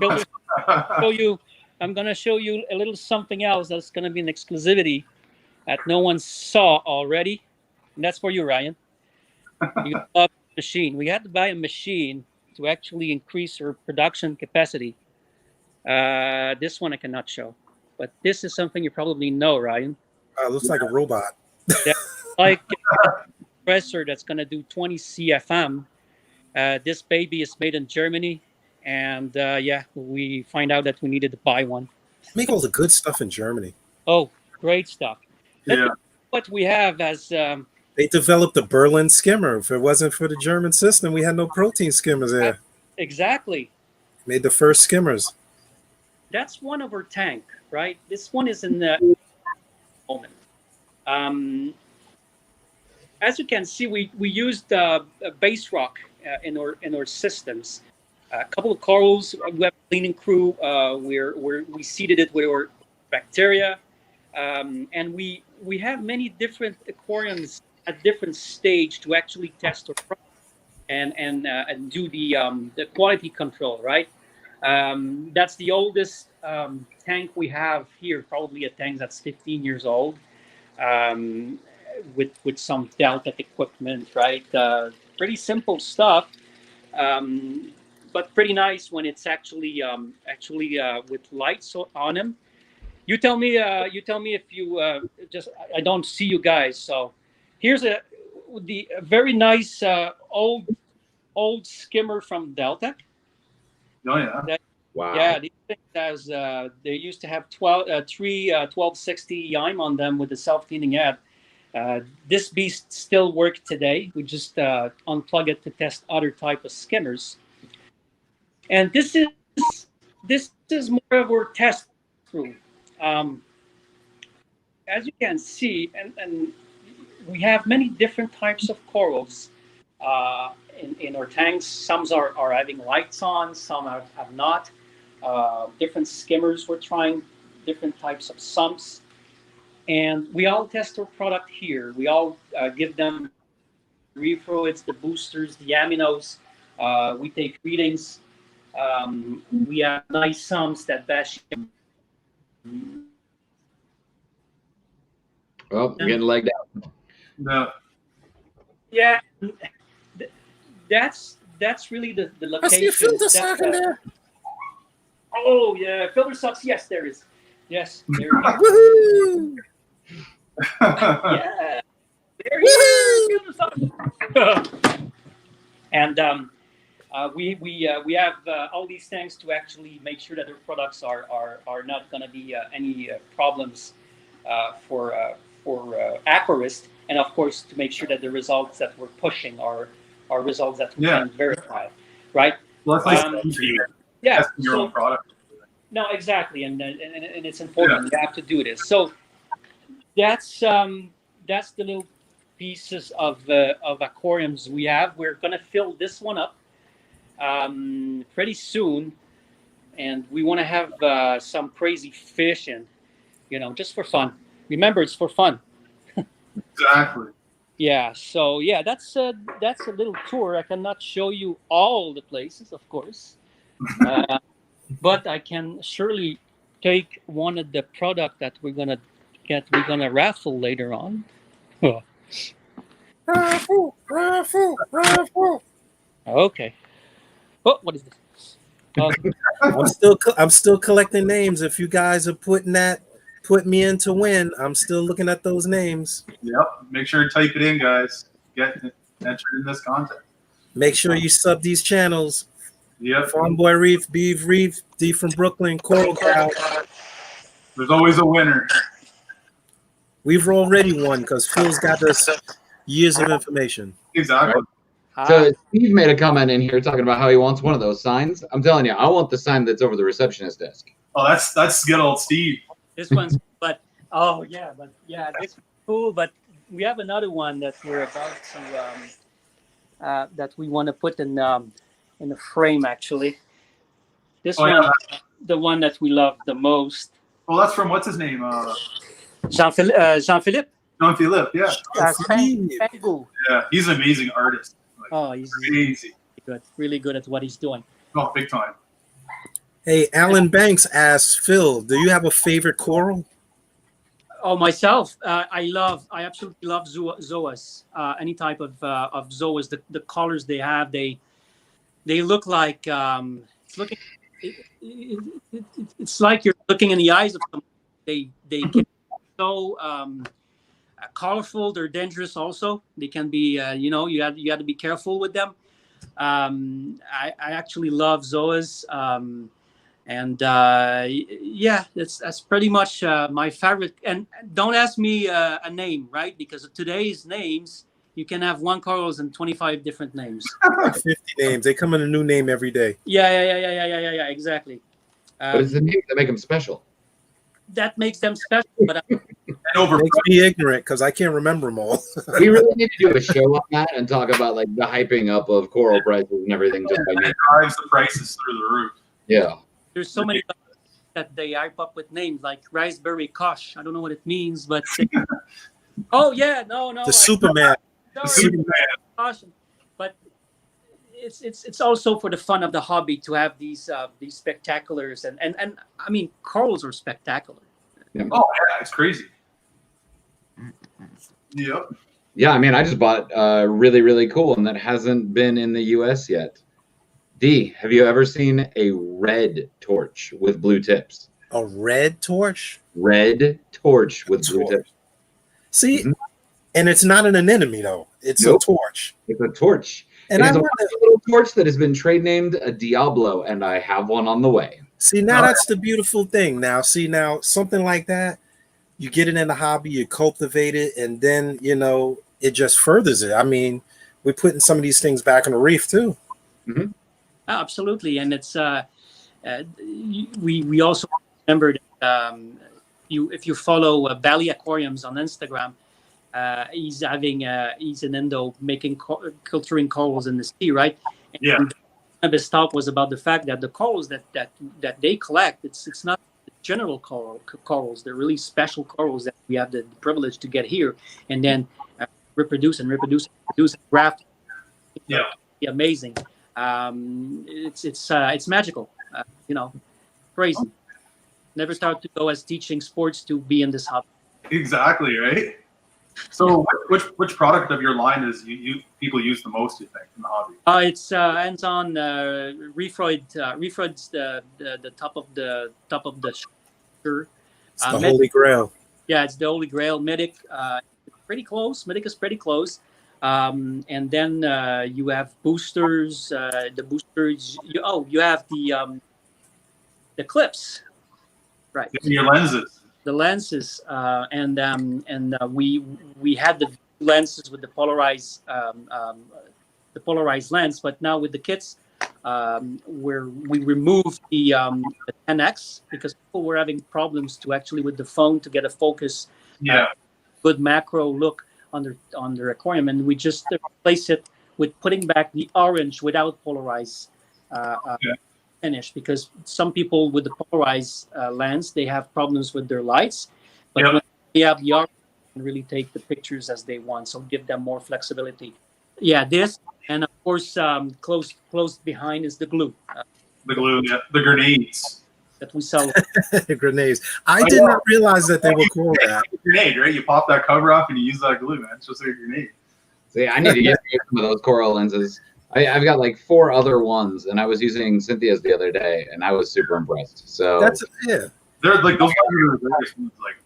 I'm going to show you a little something else that's going to be an exclusivity that no one saw already. And that's for you, Ryan. You got a machine. We had to buy a machine to actually increase our production capacity. This one I cannot show. But this is something you probably know, Ryan. It looks like a robot. That's like a compressor that's going to do 20 CFM. This baby is made in Germany. And we find out that we needed to buy one. Make all the good stuff in Germany. Oh, great stuff. Yeah. What we have as they developed the Berlin skimmer. If it wasn't for the German system, we had no protein skimmers there. Exactly. Made the first skimmers. That's one of our tank, right? This one is in the moment. As you can see, we used base rock in our systems. A couple of corals. We have a cleaning crew. We seeded it with our bacteria, and we have many different aquariums at different stage to actually test our product and do the quality control. Right. That's the oldest tank we have here. Probably a tank that's 15 years old, with some Delta equipment. Right. Pretty simple stuff. But pretty nice when it's actually with lights on them. You tell me if you just I don't see you guys. So here's a very nice old skimmer from Delta. Oh yeah. Wow. Yeah, these things they used to have 1260 YIME on them with the self-cleaning head. This beast still works today. We just unplug it to test other type of skimmers. And this is more of our test room. As you can see, and we have many different types of corals in our tanks. Some are having lights on, some have not. Different skimmers we're trying, different types of sumps. And we all test our product here. We all give them refluids, the boosters, the aminos. We take readings. We have nice sums that bash. Oh, I'm getting legged out. No. Yeah, that's really the location. I see a filter sock in there. Oh yeah, filter socks. Yes, there is. Yes, there is. Woohoo! Yeah, there is. Filter socks. And we have all these things to actually make sure that their products are not going to be any problems for aquarists, and of course to make sure that the results that we're pushing are results that we can verify, right? Well, that's nice testing your own product. No, exactly, and it's important. You have to do this. So that's the little pieces of aquariums we have. We're going to fill this one up pretty soon, and we want to have some crazy fish in, just for fun. Remember, it's for fun. Exactly. Yeah. So yeah, that's a little tour. I cannot show you all the places, of course, but I can surely take one of the product that we're gonna raffle later on. Raffle. Okay. Oh, what is this? I'm still collecting names. If you guys are putting that put me in to win. I'm still looking at those names. Yep. Make sure to type it in, guys. Get entered in this contest. Make sure you sub these channels. Yep. Farm Boy Reef, BeavsReef, D from Brooklyn, CoralGal. There's always a winner. We've already won because Phil's got us years of information. Exactly. So Steve made a comment in here talking about how he wants one of those signs. I'm telling you, I want the sign that's over the receptionist desk. Oh, that's good old Steve. This one's, but this is cool. But we have another one that we're about to that we want to put in the frame. Actually, this one, the one that we love the most. Well, that's from what's his name? Jean-Philippe. Jean-Philippe. Yeah. Yeah, he's an amazing artist. Like, he's crazy. Really good at what he's doing. Oh, big time. Hey, Alan Banks asks Phil, do you have a favorite coral? Oh, myself, I absolutely love zoas. Any type of zoas. The colors they have, they look like it's like you're looking in the eyes of someone. They can be so colorful. They're dangerous also. They can be you have to be careful with them. I actually love zoas. That's pretty much my favorite. And don't ask me a name, right? Because of today's names, you can have one corals and 25 different names. 50 names. They come in a new name every day. Yeah. Exactly. But it's the names that make them special. That makes them special. But Makes me ignorant because I can't remember them all. We really need to do a show on that and talk about like the hyping up of coral prices and everything. Just by It drives the prices through the roof. Yeah. There's so many that they hype up with names like raspberry kosh. I don't know what it means, but The Superman. The Superman. Kosh. But it's also for the fun of the hobby to have these spectaculars and I mean corals are spectacular. Yeah. Oh yeah, it's crazy. Yep. Yeah, I mean, I just bought really, really cool, and that hasn't been in the U.S. yet. D, have you ever seen a red torch with blue tips? A red torch? Red torch with blue tips. See, and it's not an anemone though. It's a torch. It's a torch. And it I is wonder, a little torch that has been trade named a Diablo, and I have one on the way. see, now that's the beautiful thing. Now, see, now something like that, you get it in the hobby, you cultivate it, and then it just furthers it. I mean, we're putting some of these things back in the reef too. Mm-hmm. Absolutely, and it's we also remember that if you follow Valley Aquariums on Instagram, he's in Indo making culturing corals in the sea, right? Yeah. And one of his talk was about the fact that the corals that they collect, it's not general corals. They're really special corals that we have the privilege to get here and then reproduce and graft. Yeah. Amazing. It's magical. Crazy. Never thought to go as teaching sports to be in this hobby. Exactly, right? So which product of your line is people use the most, you think, in the hobby? It's hands-on Reefroid. Reefroid's the top of the sugar. It's the Holy Grail. Yeah, it's the Holy Grail. Medic, pretty close. Medic is pretty close. And then you have boosters. The boosters. You have the clips, right? Your lenses. The lenses, and we had the lenses with the polarized lens, but now with the kits, we removed the 10x because people were having problems to actually with the phone to get a focus, good macro look on their aquarium, and we just replace it with putting back the orange without polarized finish, because some people with the polarized lens, they have problems with their lights, but when they have the orange, they can really take the pictures as they want, so give them more flexibility. This, and of course close behind is the glue. The glue, the grenades that we sell. Grenades. I did not realize that they were called that. Grenade, right? You pop that cover off and you use that glue, man. It's just like a grenade. See, I need to get some of those coral lenses. I've got like 4 other ones, and I was using Cynthia's the other day, and I was super impressed. So They're like those guys are the biggest ones. Like,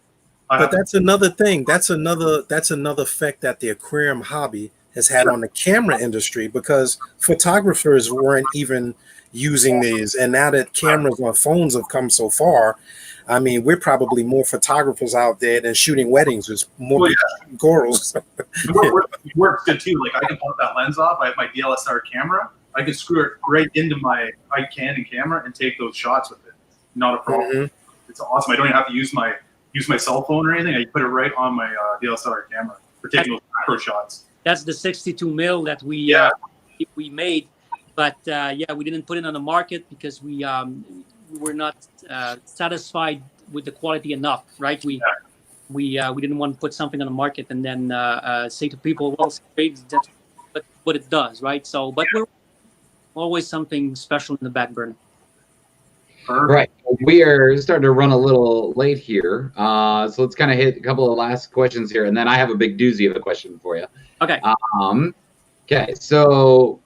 But that's another thing. That's another effect that the aquarium hobby has had on the camera industry, because photographers weren't even using these, and now that cameras on phones have come so far, I mean, we're probably more photographers out there than shooting weddings. There's more corals. It works good too. Like I can pop that lens off. I have my DSLR camera. I can screw it right into my Canon camera and take those shots with it. Not a problem. Mm-hmm. It's awesome. I don't even have to use my cell phone or anything. I put it right on my DSLR camera for taking those macro shots. That's the 62 mil that we made, but we didn't put it on the market because we were not satisfied with the quality enough, right? We didn't want to put something on the market and then say to people, well, it's great, that's what it does, right? So, but we're always something special in the back burner. Right. We are starting to run a little late here. So let's kind of hit a couple of last questions here. And then I have a big doozy of a question for you. Okay. Okay. So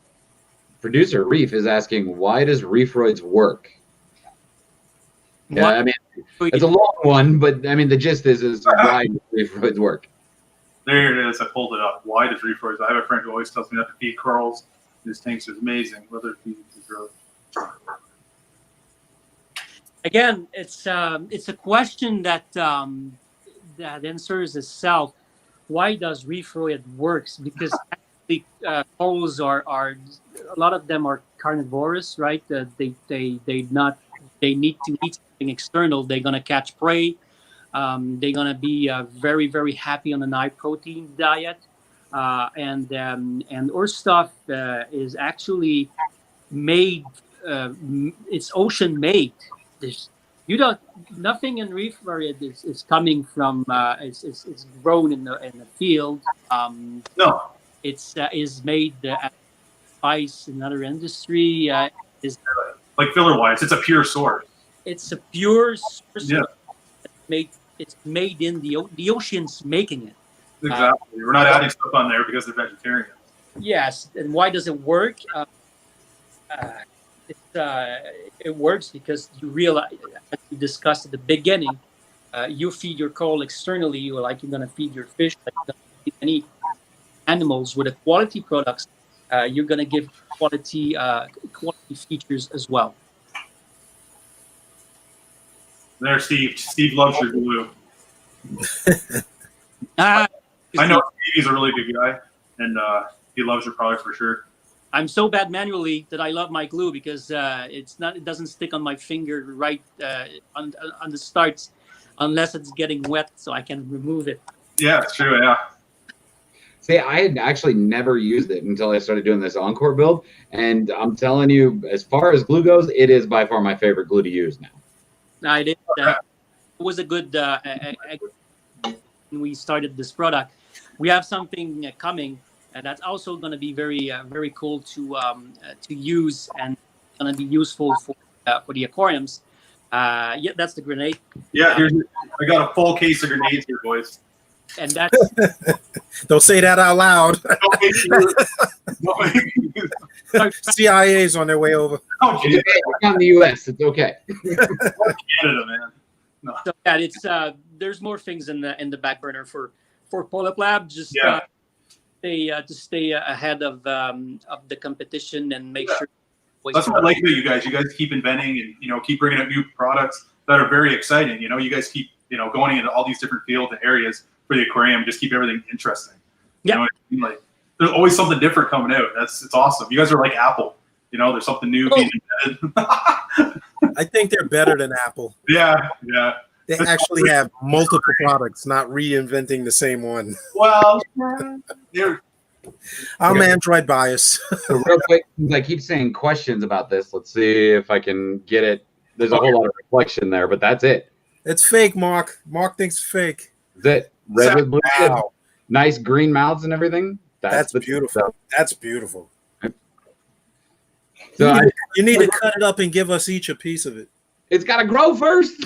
producer Reef is asking, why does Reefroids work? Yeah, I mean, it's a long one, but I mean, the gist is why does Reefroids work? There it is. I pulled it up. Why does Reefroids? I have a friend who always tells me not to feed corals. His tanks is amazing. Whether it feeds is really. Again, it's a question that answers itself. Why does Reefroid works? Because actually, corals are a lot of them are carnivorous, right? They need to eat something external. They're gonna catch prey. They're gonna be very, very happy on an high protein diet, and our stuff is actually made. It's ocean made. Nothing in Reefroid is coming from it's grown in the field. No, it's is made at ice in another industry. Is like filler wise, it's a pure source. It's a pure source. Yeah. It's made in the ocean's making it. Exactly. We're not adding stuff on there because they're vegetarian. Yes, and why does it work? It works because you realize, as we discussed at the beginning, you feed your coral externally, or like you're going to feed your fish, like you're going to feed any animals with a quality products. You're going to give quality features as well. There, Steve. Steve loves your glue. I know Steve is a really good guy, and he loves your product for sure. I'm so bad manually that I love my glue because it doesn't stick on my finger right on the starts unless it's getting wet, so I can remove it. Yeah, it's true. Yeah. See, I had actually never used it until I started doing this Encore build, and I'm telling you, as far as glue goes, it is by far my favorite glue to use now. I did. It was a good. When we started this product, we have something coming. That's also going to be very, very cool to use and going to be useful for the aquariums. Yeah, that's the grenade. Yeah, I got a full case of grenades here, boys. And that's don't say that out loud. CIA's on their way over. Oh, geez. It's not in the U.S. It's okay. Canada, man. No. So yeah, it's there's more things in the back burner for Polyplab. Just to stay ahead of the competition and make sure. That's what I like about you guys. You guys keep inventing and keep bringing out new products that are very exciting. You guys keep going into all these different fields and areas for the aquarium. Just keep everything interesting. Yeah. You know what I mean? Like there's always something different coming out. It's awesome. You guys are like Apple. There's something new being invented. I think they're better than Apple. Yeah. They actually have multiple products, not reinventing the same one. Well, I'm Android bias. So real quick, since I keep saying questions about this, let's see if I can get it. There's a whole lot of reflection there, but that's it. It's fake, Mark. Mark thinks it's fake. Is it red with blue? Wow. Nice green mouths and everything. That's beautiful. Stuff. That's beautiful. So you need to cut it up and give us each a piece of it. It's got to grow first.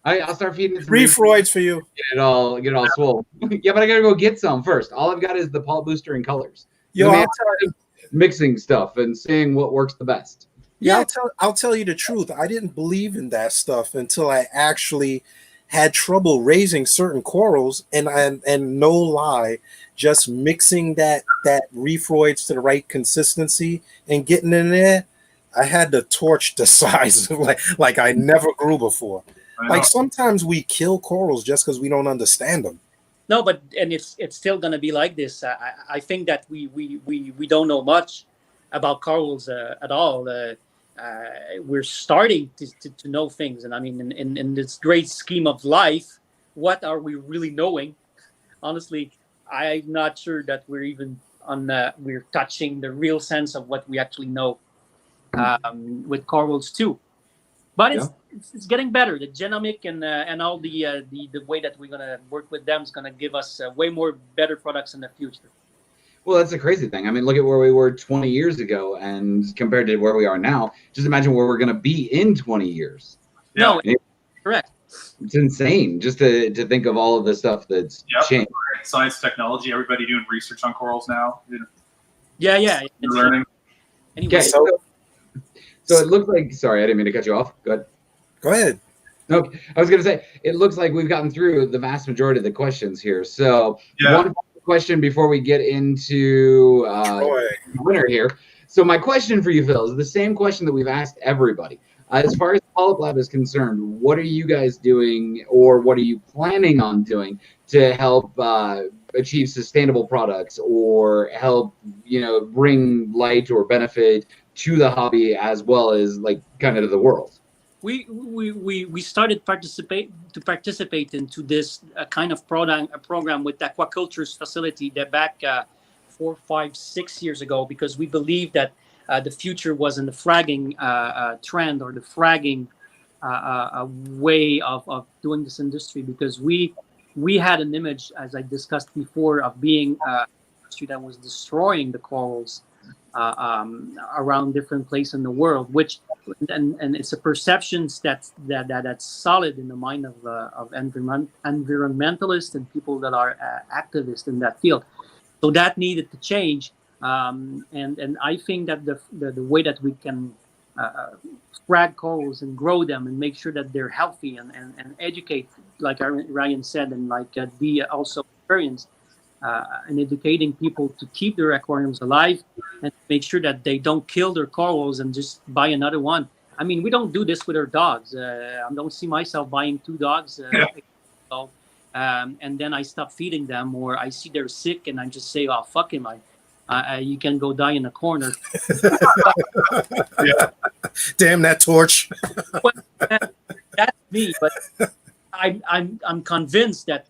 I'll start feeding it. Reefroids for you. Get it all swole. Yeah, but I got to go get some first. All I've got is the polyp booster and colors. Yo, I'll tell you. Mixing stuff and seeing what works the best. Yeah, I'll tell you the truth. I didn't believe in that stuff until I actually had trouble raising certain corals, and no lie, just mixing that reefroids to the right consistency and getting in there, I had to torch the size of like I never grew before. Like sometimes we kill corals just because we don't understand them. No, but and it's still gonna be like this. I think that we don't know much about corals at all. We're starting to know things, and I mean, in this great scheme of life, what are we really knowing? Honestly, I'm not sure that we're even we're touching the real sense of what we actually know with corals too. But it's getting better. The genomic and all the way that we're gonna work with them is gonna give us way more better products in the future. Well, that's a crazy thing. I mean, look at where we were 20 years ago and compared to where we are now. Just imagine where we're going to be in 20 years. No, correct. It's insane just to think of all of the stuff that's changed. Science, technology, everybody doing research on corals now. Yeah. It's learning. Anyway, Okay, so it looks like, sorry, I didn't mean to cut you off. Go ahead. Okay, I was going to say, it looks like we've gotten through the vast majority of the questions here. So one question before we get into the winner here. So my question for you, Phil, is the same question that we've asked everybody. As far as Polyplab is concerned, what are you guys doing, or what are you planning on doing to help achieve sustainable products, or help bring light or benefit to the hobby as well as like kind of to the world? We started to participate into this kind of program with the aquaculture facility that back 4, 5, 6 years ago, because we believed that the future was in the fragging trend, or the fragging way of doing this industry, because we had an image, as I discussed before, of being an industry that was destroying the corals around different places in the world, which and it's a perception that's solid in the mind of environmentalists and people that are activists in that field. So that needed to change, and I think that the way that we can frag corals and grow them and make sure that they're healthy and educate, like Ryan said, and like be also experienced. And educating people to keep their aquariums alive and make sure that they don't kill their corals and just buy another one. I mean, we don't do this with our dogs. I don't see myself buying 2 dogs. And then I stop feeding them, or I see they're sick and I just say, oh, fuck him. You can go die in a corner. Damn that torch. Well, that's me. But I'm convinced that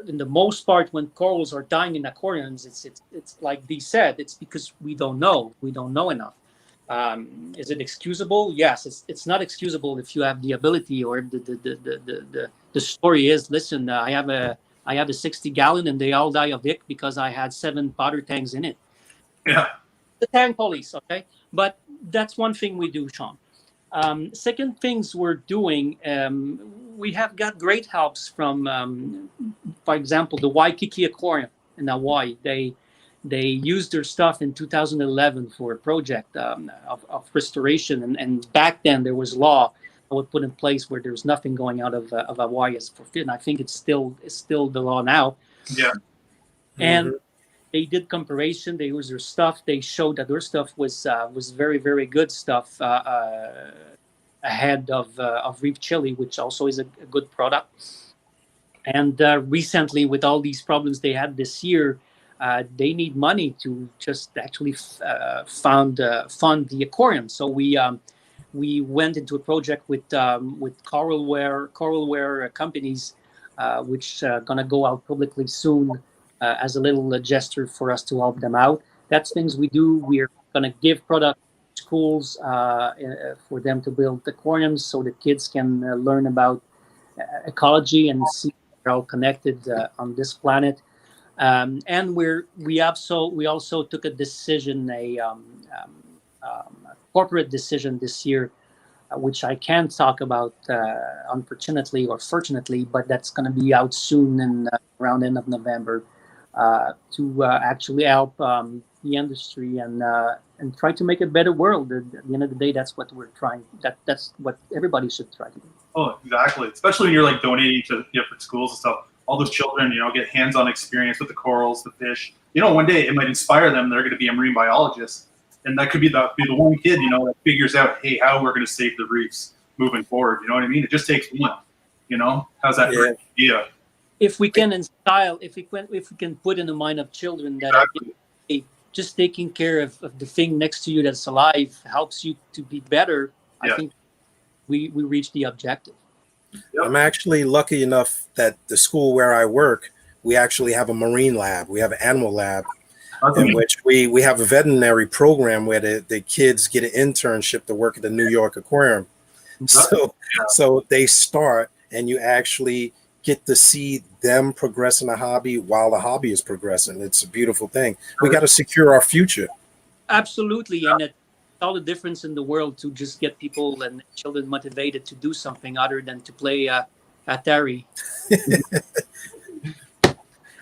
in the most part, when corals are dying in aquariums, it's like Dee said, it's because we don't know enough. Is it excusable? Yes, it's not excusable if you have the ability, or the story is, listen, I have a 60 gallon and they all die of ick because I had 7 powder tanks in it. Yeah, the tank police, okay, but that's one thing we do, Sean. Second things we're doing, we have got great helps from, for example, the Waikiki Aquarium in Hawaii. They used their stuff in 2011 for a project of restoration, and back then there was law that was put in place where there's nothing going out of Hawaii as for fit, and I think it's still the law now. Yeah, and they did comparison. They used their stuff. They showed that their stuff was very, very good stuff ahead of Reef Chili, which also is a good product. And recently, with all these problems they had this year, they need money to just actually fund the aquarium. So we went into a project with coralware companies, which gonna go out publicly soon. As a little gesture for us to help them out. That's things we do. We're going to give product to schools for them to build aquariums so the kids can learn about ecology and see we're all connected on this planet. And we also took a decision, a corporate decision this year, which I can't talk about, unfortunately or fortunately, but that's going to be out soon and around the end of November. To actually help the industry and and try to make a better world. At the end of the day, that's what we're trying. That's what everybody should try to do. Oh, exactly. Especially when you're like donating to different schools and stuff. All those children, get hands-on experience with the corals, the fish. One day it might inspire them. They're going to be a marine biologist, and that could be the one kid, that figures out, hey, how we're going to save the reefs moving forward. You know what I mean? It just takes one. How's that great idea? If we can instill, if we can put in the mind of children that just taking care of the thing next to you that's alive helps you to be better, I think we reach the objective. Yep. I'm actually lucky enough that the school where I work, we actually have a marine lab. We have an animal lab in which we have a veterinary program where the kids get an internship to work at the New York Aquarium. So they start, and you actually get to see them progress in the hobby while the hobby is progressing. It's a beautiful thing. We got to secure our future. Absolutely. And it's all the difference in the world to just get people and children motivated to do something other than to play Atari.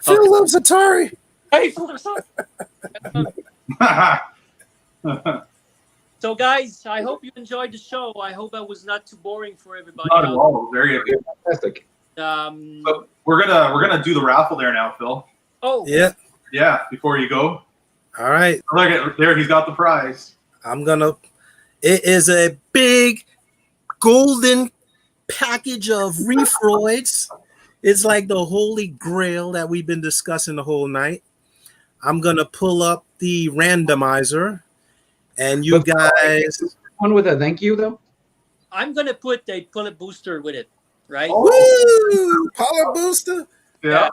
Phil loves Atari. Hey, so guys, I hope you enjoyed the show. I hope I was not too boring for everybody. Not at all. Very good. Fantastic. So we're gonna do the raffle there now, Phil. Oh yeah. Before you go, all right. Look at there. He's got the prize. It is a big golden package of Reefroids. It's like the holy grail that we've been discussing the whole night. I'm gonna pull up the randomizer, and you guys. One with a thank you though. I'm gonna put a pull-up booster with it, right? Woo! Polyp booster. Yeah.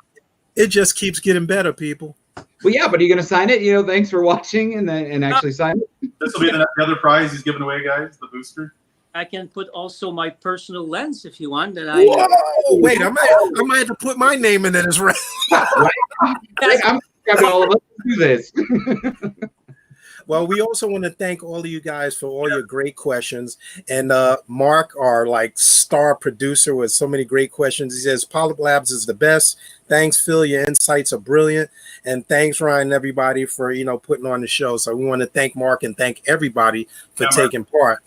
It just keeps getting better, people. Well, yeah, but are you gonna sign it? Thanks for watching, and actually sign it. This will be the other prize he's giving away, guys. The booster. I can put also my personal lens if you want. Whoa! Wait, I might have to put my name in it as well. I'm grabbing all of us to do this. Well, we also want to thank all of you guys for all your great questions. And Mark, our star producer with so many great questions. He says, Polyplabs is the best. Thanks, Phil. Your insights are brilliant. And thanks, Ryan, and everybody for, putting on the show. So we want to thank Mark and thank everybody for taking part.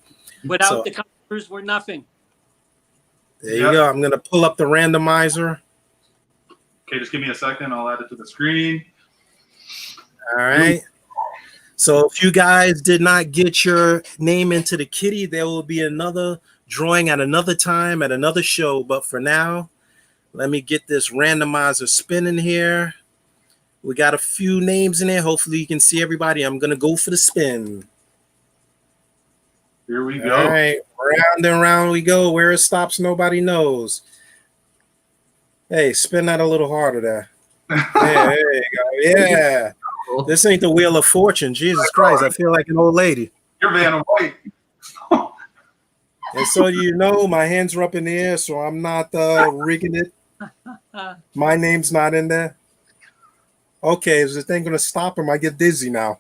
Without the customers, we're nothing. There you go. I'm going to pull up the randomizer. Okay, just give me a second. I'll add it to the screen. All right. So if you guys did not get your name into the kitty, there will be another drawing at another time at another show. But for now, let me get this randomizer spinning here. We got a few names in there. Hopefully you can see everybody. I'm going to go for the spin. Here we go. All right. Round and round we go. Where it stops, nobody knows. Hey, spin that a little harder there. There you go. Yeah. This ain't the Wheel of Fortune. Jesus Christ, I feel like an old lady. You're Vanna White. And so my hands are up in the air, so I'm not rigging it. My name's not in there. Okay, is the thing going to stop or I get dizzy now?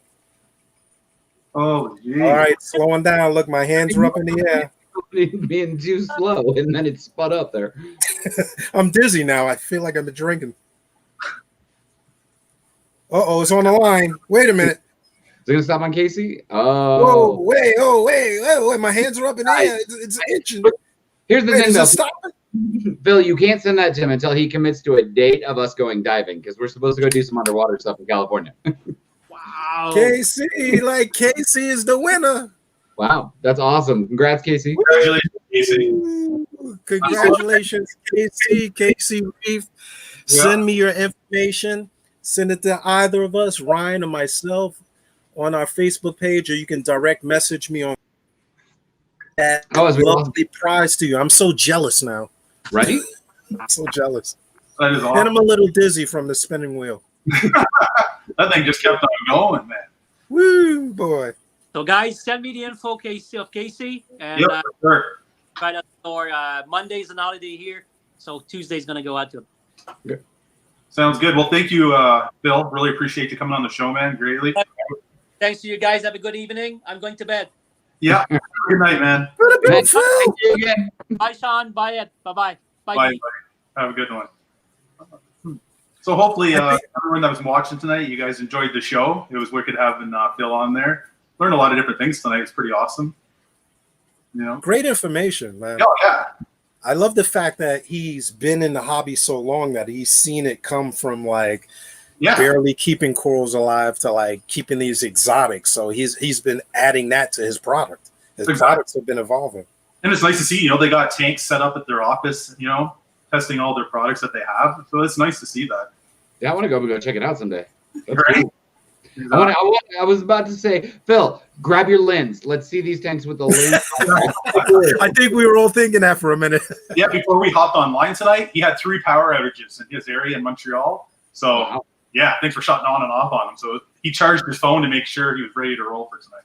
Oh, geez. All right, slowing down. Look, my hands are up in the air. Being too slow, and then it spun up there. I'm dizzy now. I feel like I've been drinking. Uh-oh, it's on the line. Wait a minute. Is it going to stop on Casey? Oh. Whoa, wait. My hands are up in the air. It's itching. Here's the thing, though. Phil, you can't send that to him until he commits to a date of us going diving, because we're supposed to go do some underwater stuff in California. Wow. Casey is the winner. Wow, that's awesome. Congrats, Casey. Congratulations, Casey. Congratulations, Casey Reef. Yeah. Send me your information. Send it to either of us, Ryan or myself, on our Facebook page, or you can direct message me on that lovely prize to you. I'm so jealous now. Right? I'm so jealous. That is awesome. And I'm a little dizzy from the spinning wheel. That thing just kept on going, man. Woo, boy. So, guys, send me the info of Casey. And Yep, sure. right or Monday's an holiday here, so Tuesday's going to go out to him. Good. Sounds good. Well, thank you, Phil. Really appreciate you coming on the show, man. Greatly. Thanks to you guys. Have a good evening. I'm going to bed. Yeah. Good night, man. Thank you again. Bye, Sean. Bye, Ed. Bye-bye. Bye. Have a good one. So hopefully everyone that was watching tonight, you guys enjoyed the show. It was wicked having Phil on there. learned a lot of different things tonight. It's pretty awesome. You know, Great information, man. oh yeah, I love the fact that he's been in the hobby so long that he's seen it come from like yeah, barely keeping corals alive to like keeping these exotics. So he's been adding that to his product. His Exactly. products have been evolving. and it's nice to see. You know, they got tanks set up at their office. You know, testing all their products that they have. So it's nice to see that. Yeah, I want to go check it out someday. That's Right? cool. I was about to say, Phil, grab your lens. Let's see these tanks with the lens. I think we were all thinking that for a minute. Yeah, before we hopped online tonight, he had 3 power outages in his area in Montreal. So Wow. yeah, things were shutting on and off on him. So he charged his phone to make sure he was ready to roll for tonight.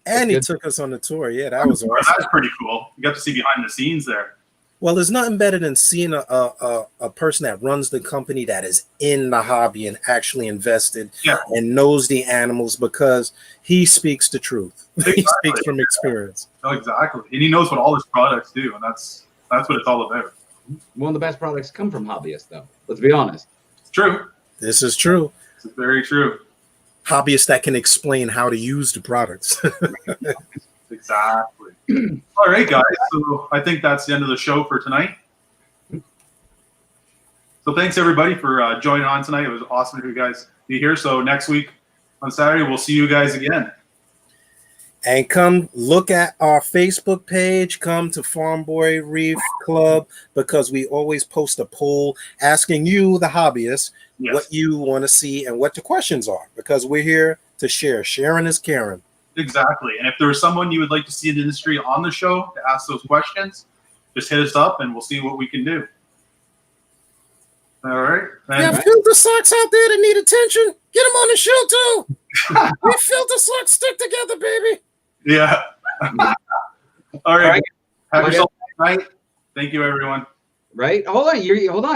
And he good. took us on the tour. Yeah, that was That awesome. was pretty cool. You got to see behind the scenes there. Well, there's nothing better than seeing a person that runs the company that is in the hobby and actually invested Yeah. and knows the animals, because he speaks the truth. He Exactly. speaks from experience. Oh, exactly. And he knows what all his products do, and that's what it's all about. One of the best products come from hobbyists, though. Let's be honest. It's true. This is true. It's very true. Hobbyists that can explain how to use the products. Exactly. All right, guys. So I think that's the end of the show for tonight. So thanks everybody for joining on tonight. It was awesome for you guys to be here. So next week on Saturday, we'll see you guys again. And come look at our Facebook page. Come to Farm Boy Reef Club, because we always post a poll asking you, the hobbyists, Yes. what you want to see and what the questions are, because we're here to share. Sharing is caring. Exactly. And if there's someone you would like to see in the industry on the show to ask those questions, just hit us up and we'll see what we can do. All right. And Yeah, filter socks out there that need attention. Get them on the show too. We filter socks stick together, baby. yeah. All right. All right. Have yourself a good night. Thank you, everyone. Right? Hold on.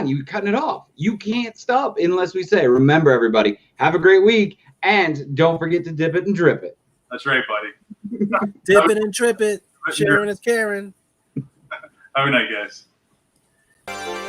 You're cutting it off. You can't stop unless we say, remember, everybody, have a great week, and don't forget to dip it and drip it. That's right, buddy. Dip it and trip it. Sharing is caring. Have a good night, guys.